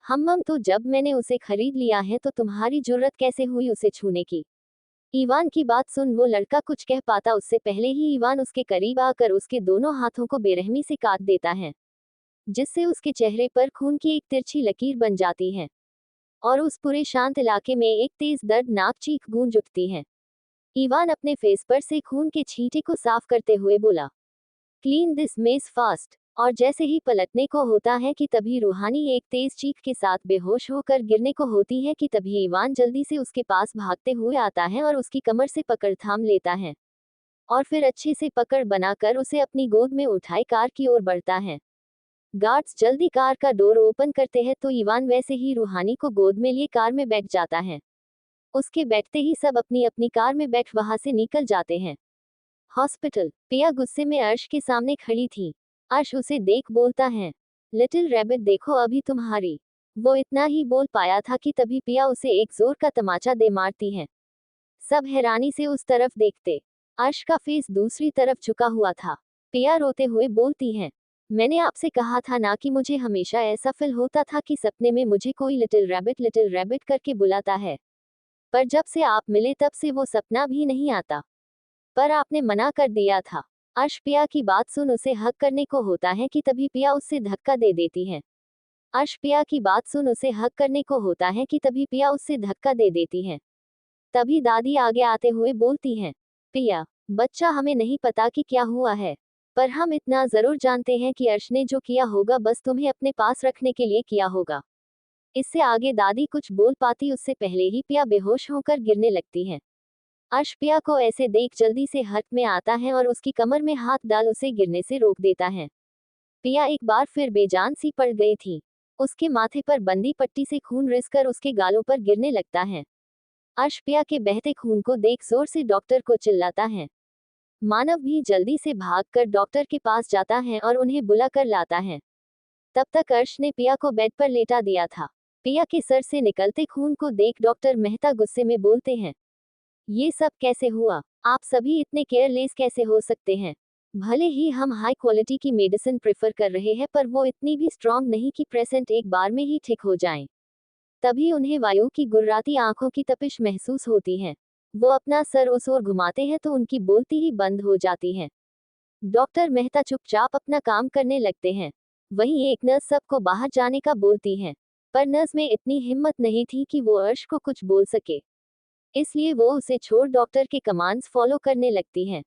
हम तो जब मैंने उसे खरीद लिया है तो तुम्हारी जुर्रत कैसे हुई उसे छूने की? ईवान की बात सुन वो लड़का कुछ कह पाता उससे पहले ही ईवान उसके करीब आकर उसके दोनों हाथों को बेरहमी से काट देता है, जिससे उसके चेहरे पर खून की एक तिरछी लकीर बन जाती है और उस पूरे शांत इलाके में एक तेज दर्दनाक चीख गूंज उठती है। ईवान अपने फेस पर से खून के छींटे को साफ करते हुए बोला, क्लीन दिस मेस फास्ट। और जैसे ही पलटने को होता है कि तभी रूहानी एक तेज चीख के साथ बेहोश होकर गिरने को होती है कि तभी ईवान जल्दी से उसके पास भागते हुए आता है और उसकी कमर से पकड़ थाम लेता है और फिर अच्छे से पकड़ बनाकर उसे अपनी गोद में उठाए कार की ओर बढ़ता है। गार्ड्स जल्दी कार का डोर ओपन करते हैं तो ईवान वैसे ही रूहानी को गोद में लिए कार में बैठ जाता है। उसके बैठते ही सब अपनी अपनी कार में बैठ वहां से निकल जाते हैं। हॉस्पिटल, पिया गुस्से में अर्श के सामने खड़ी थी। अर्श उसे देख बोलता है, लिटिल रैबिट देखो अभी तुम्हारी। वो इतना ही बोल पाया था कि तभी पिया उसे एक जोर का तमाचा दे मारती है। सब हैरानी से उस तरफ देखते। अर्श का फेस दूसरी तरफ झुका हुआ था। पिया रोते हुए बोलती है, मैंने आपसे कहा था ना कि मुझे हमेशा ऐसा फील होता था कि सपने में मुझे कोई लिटिल रैबिट करके बुलाता है, पर जब से आप मिले तब से वो सपना भी नहीं आता। पर आपने मना कर दिया था। अर्श पिया की बात सुन उसे हक करने को होता है कि तभी पिया उससे धक्का दे देती है। अर्श पिया की बात सुन उसे हक करने को होता है कि तभी पिया उससे धक्का दे देती है। तभी दादी आगे आते हुए बोलती हैं, पिया बच्चा, हमें नहीं पता कि क्या हुआ है, पर हम इतना जरूर जानते हैं कि अर्श ने जो किया होगा बस तुम्हें अपने पास रखने के लिए किया होगा। इससे आगे दादी कुछ बोल पाती उससे पहले ही पिया बेहोश होकर गिरने लगती है। अर्श पिया को ऐसे देख जल्दी से हट में आता है और उसकी कमर में हाथ डाल उसे गिरने से रोक देता है। पिया एक बार फिर बेजान सी पड़ गई थी। उसके माथे पर बंदी पट्टी से खून रिसकर उसके गालों पर गिरने लगता है। अर्श पिया के बहते खून को देख जोर से डॉक्टर को चिल्लाता है। मानव भी जल्दी से भागकर डॉक्टर के पास जाता है और उन्हें बुलाकर लाता है। तब तक अर्श ने पिया को बेड पर लेटा दिया था। पिया के सर से निकलते खून को देख डॉक्टर मेहता गुस्से में बोलते हैं, ये सब कैसे हुआ? आप सभी इतने केयरलेस कैसे हो सकते हैं? भले ही हम हाई क्वालिटी की मेडिसिन प्रेफर कर रहे हैं पर वो इतनी भी स्ट्रांग नहीं कि पेशेंट एक बार में ही ठीक हो जाएं। तभी उन्हें वायु की गुर्राती आंखों की तपिश महसूस होती है। वो अपना सर उस ओर घुमाते हैं तो उनकी बोलती ही बंद हो जाती है। डॉक्टर मेहता चुपचाप अपना काम करने लगते हैं। वहीं एक नर्स सबको बाहर जाने का बोलती है, पर नर्स में इतनी हिम्मत नहीं थी कि वो अर्श को कुछ बोल सके, इसलिए वो उसे छोड़ डॉक्टर के कमांड्स फॉलो करने लगती हैं।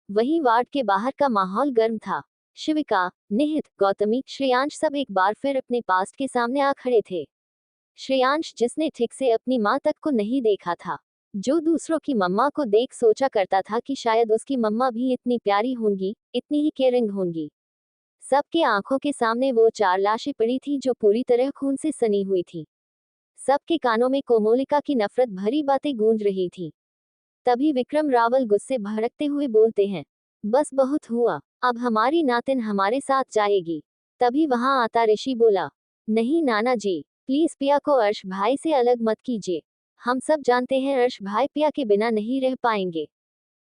वहीं वार्ड के बाहर का माहौल गर्म था। शिविका, निहित, गौतमी, श्रेयांश सब एक बार फिर अपने पास्ट के सामने आ खड़े थे। श्रेयांश, जिसने ठीक से अपनी माँ तक को नहीं देखा था, जो दूसरों की मम्मा को देख सोचा करता था कि शायद उसकी मम्मा भी इतनी प्यारी होंगी, इतनी ही केयरिंग होंगी। सबके आंखों के सामने वो 4 लाशें पड़ी थी जो पूरी तरह खून से सनी हुई थी। सबके कानों में कोमोलिका की नफरत भरी बातें गूंज रही थी। तभी विक्रम रावल गुस्से भड़कते हुए बोलते हैं, बस बहुत हुआ, अब हमारी नातिन हमारे साथ जाएगी। तभी वहां आता ऋषि बोला, नहीं नाना जी, प्लीज पिया को अर्श भाई से अलग मत कीजिए। हम सब जानते हैं अर्श भाई पिया के बिना नहीं रह पाएंगे।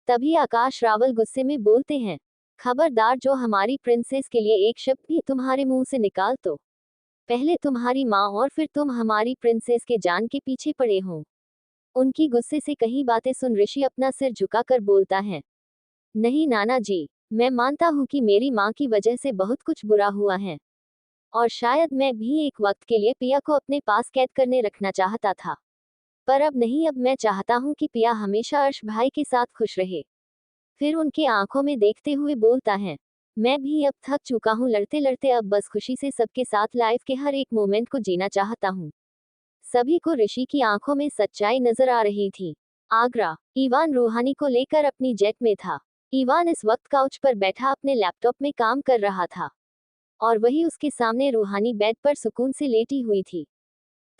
तभी आकाश रावल गुस्से में बोलते हैं, खबरदार, जो हमारी प्रिंसेस के लिए एक शब्द भी तुम्हारे मुंह से निकाल तो पहले तुम्हारी माँ और फिर तुम हमारी प्रिंसेस के जान के पीछे पड़े हो। उनकी गुस्से से कही बातें सुन ऋषि अपना सिर झुकाकर बोलता है, नहीं नाना जी, मैं मानता हूँ कि मेरी माँ की वजह से बहुत कुछ बुरा हुआ है, और शायद मैं भी एक वक्त के लिए पिया को अपने पास कैद करने रखना चाहता था, पर अब नहीं, अब मैं चाहता हूँ कि पिया हमेशा अर्श भाई के साथ खुश रहे। फिर उनकी आंखों में देखते हुए बोलता है, मैं भी अब थक चुका हूँ लड़ते लड़ते, अब बस खुशी से सबके साथ लाइफ के हर एक मोमेंट को जीना चाहता हूँ। सभी को ऋषि की आंखों में सच्चाई नजर आ रही थी। आगरा, ईवान रूहानी को लेकर अपनी जेट में था। ईवान इस वक्त काउच पर बैठा अपने लैपटॉप में काम कर रहा था, और वही उसके सामने रूहानी बेड पर सुकून से लेटी हुई थी।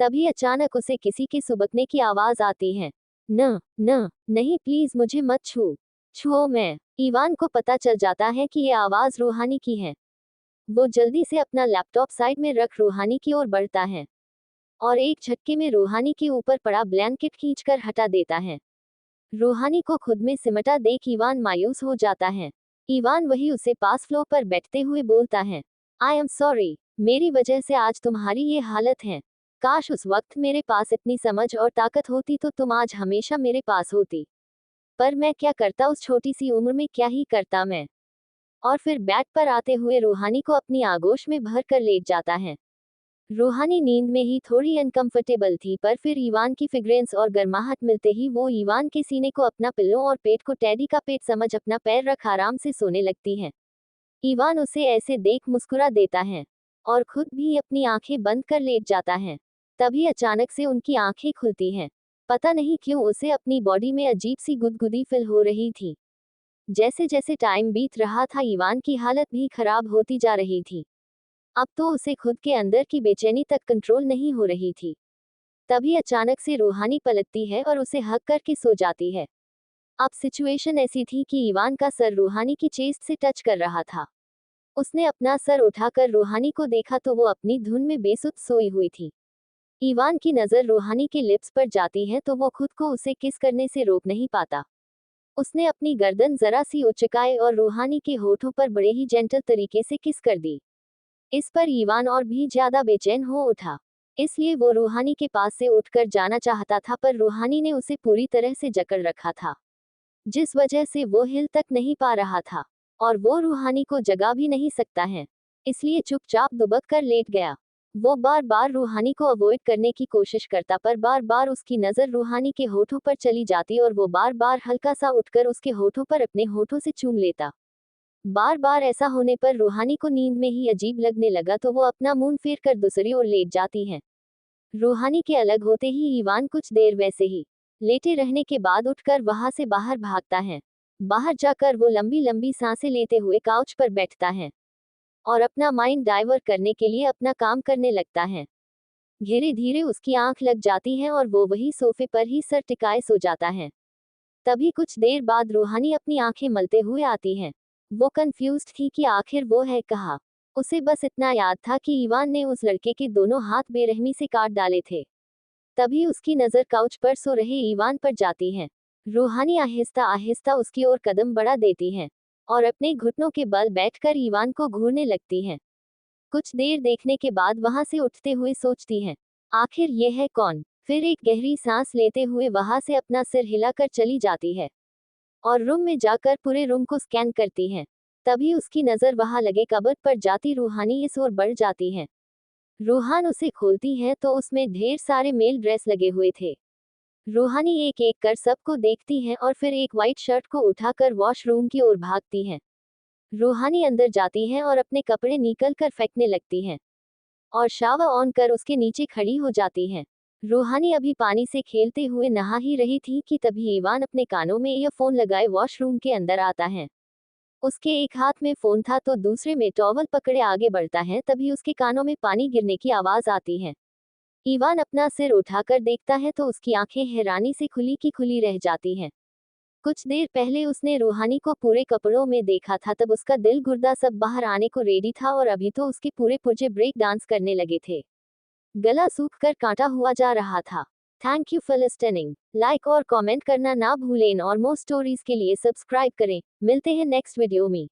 तभी अचानक उसे किसी के सुबकने की आवाज आती है, न न नहीं, प्लीज मुझे मत छुओ मैं। ईवान को पता चल जाता है कि ये आवाज रूहानी की है। वो जल्दी से अपना लैपटॉप साइड में रख रूहानी की ओर बढ़ता है, और एक झटके में रूहानी के ऊपर पड़ा ब्लैंकेट खींचकर हटा देता है। रूहानी को खुद में सिमटा देख ईवान मायूस हो जाता है। ईवान वही उसे पास फ्लोर पर बैठते हुए बोलता है, आई एम सॉरी, मेरी वजह से आज तुम्हारी ये हालत है। काश उस वक्त मेरे पास इतनी समझ और ताकत होती तो तुम आज हमेशा मेरे पास होती, पर मैं क्या करता, उस छोटी सी उम्र में क्या ही करता मैं। और फिर बेड पर आते हुए रूहानी को अपनी आगोश में भर कर लेट जाता है। रूहानी नींद में ही थोड़ी अनकंफर्टेबल थी, पर फिर ईवान की फ्रेग्रेंस और गर्माहट मिलते ही वो ईवान के सीने को अपना पिल्लो और पेट को टेडी का पेट समझ अपना पैर रख आराम से सोने लगती है। ईवान उसे ऐसे देख मुस्कुरा देता है, और खुद भी अपनी आंखें बंद कर लेट जाता है। तभी अचानक से उनकी आंखें खुलती हैं। पता नहीं क्यों उसे अपनी बॉडी में अजीब सी गुदगुदी फील हो रही थी। जैसे जैसे टाइम बीत रहा था, ईवान की हालत भी खराब होती जा रही थी। अब तो उसे खुद के अंदर की बेचैनी तक कंट्रोल नहीं हो रही थी। तभी अचानक से रूहानी पलटती है और उसे हक करके सो जाती है। अब सिचुएशन ऐसी थी कि ईवान का सर रूहानी की चेस्ट से टच कर रहा था। उसने अपना सर उठाकर रूहानी को देखा तो वो अपनी धुन में बेसुध सोई हुई थी। ईवान की नजर रूहानी के लिप्स पर जाती है तो वो खुद को उसे किस करने से रोक नहीं पाता। उसने अपनी गर्दन जरा सी उचकाई और रूहानी के होठों पर बड़े ही जेंटल तरीके से किस कर दी। इस पर ईवान और भी ज्यादा बेचैन हो उठा, इसलिए वो रूहानी के पास से उठकर जाना चाहता था, पर रूहानी ने उसे पूरी तरह से जकड़ रखा था, जिस वजह से वो हिल तक नहीं पा रहा था, और वो रूहानी को जगा भी नहीं सकता है, इसलिए चुपचाप दुबक कर लेट गया। वो बार बार रूहानी को अवॉइड करने की कोशिश करता, पर बार बार उसकी नजर रूहानी के होठों पर चली जाती और वो बार बार हल्का सा उठकर उसके होठों पर अपने होठों से चूम लेता। बार बार ऐसा होने पर रूहानी को नींद में ही अजीब लगने लगा तो वो अपना मुंह फेर कर दूसरी ओर लेट जाती है। रूहानी के अलग होते ही ईवान कुछ देर वैसे ही लेटे रहने के बाद उठकर वहां से बाहर भागता है। बाहर जाकर वो लंबी लंबी सांसें लेते हुए काउच पर बैठता है, और अपना माइंड डाइवर्ट करने के लिए अपना काम करने लगता है। धीरे धीरे उसकी आंख लग जाती है और वो वही सोफे पर ही सर टिकाए सो जाता है। तभी कुछ देर बाद रूहानी अपनी आंखें मलते हुए आती है। वो कंफ्यूज्ड थी कि आखिर वो है कहाँ। उसे बस इतना याद था कि ईवान ने उस लड़के के दोनों हाथ बेरहमी से काट डाले थे। तभी उसकी नजर काउच पर सो रहे ईवान पर जाती है। रूहानी आहिस्ता आहिस्ता उसकी ओर कदम बढ़ा देती है, और अपने घुटनों के बल बैठकर ईवान को घूरने लगती है। कुछ देर देखने के बाद वहां से उठते हुए सोचती है, आखिर ये है कौन? फिर एक गहरी सांस लेते हुए वहां से अपना सिर हिलाकर चली जाती है और रूम में जाकर पूरे रूम को स्कैन करती है। तभी उसकी नजर वहां लगे कबर्ड पर जाती रूहानी इस ओर बढ़ जाती है। रूहान उसे खोलती है तो उसमें ढेर सारे मेल ड्रेस लगे हुए थे। रूहानी एक एक कर सबको देखती है और फिर एक वाइट शर्ट को उठाकर वॉशरूम की ओर भागती है। रूहानी अंदर जाती है और अपने कपड़े निकल कर फेंकने लगती है और शावर ऑन कर उसके नीचे खड़ी हो जाती है। रूहानी अभी पानी से खेलते हुए नहा ही रही थी कि तभी इवान अपने कानों में ईयरफोन लगाए वॉशरूम के अंदर आता है। उसके एक हाथ में फोन था तो दूसरे में टॉवल पकड़े आगे बढ़ता है, तभी उसके कानों में पानी गिरने की आवाज आती है। इवान अपना सिर उठाकर देखता है तो उसकी आंखें हैरानी से खुली की खुली रह जाती हैं। कुछ देर पहले उसने रूहानी को पूरे कपड़ों में देखा था, तब उसका दिल गुर्दा सब बाहर आने को रेडी था और अभी तो उसके पूरे पुर्जे ब्रेक डांस करने लगे थे। गला सूख कर कांटा हुआ जा रहा था। Thank you for listening. Like और कमेंट करना ना भूलें और मोर स्टोरीज के लिए सब्सक्राइब करें। मिलते हैं नेक्स्ट वीडियो में।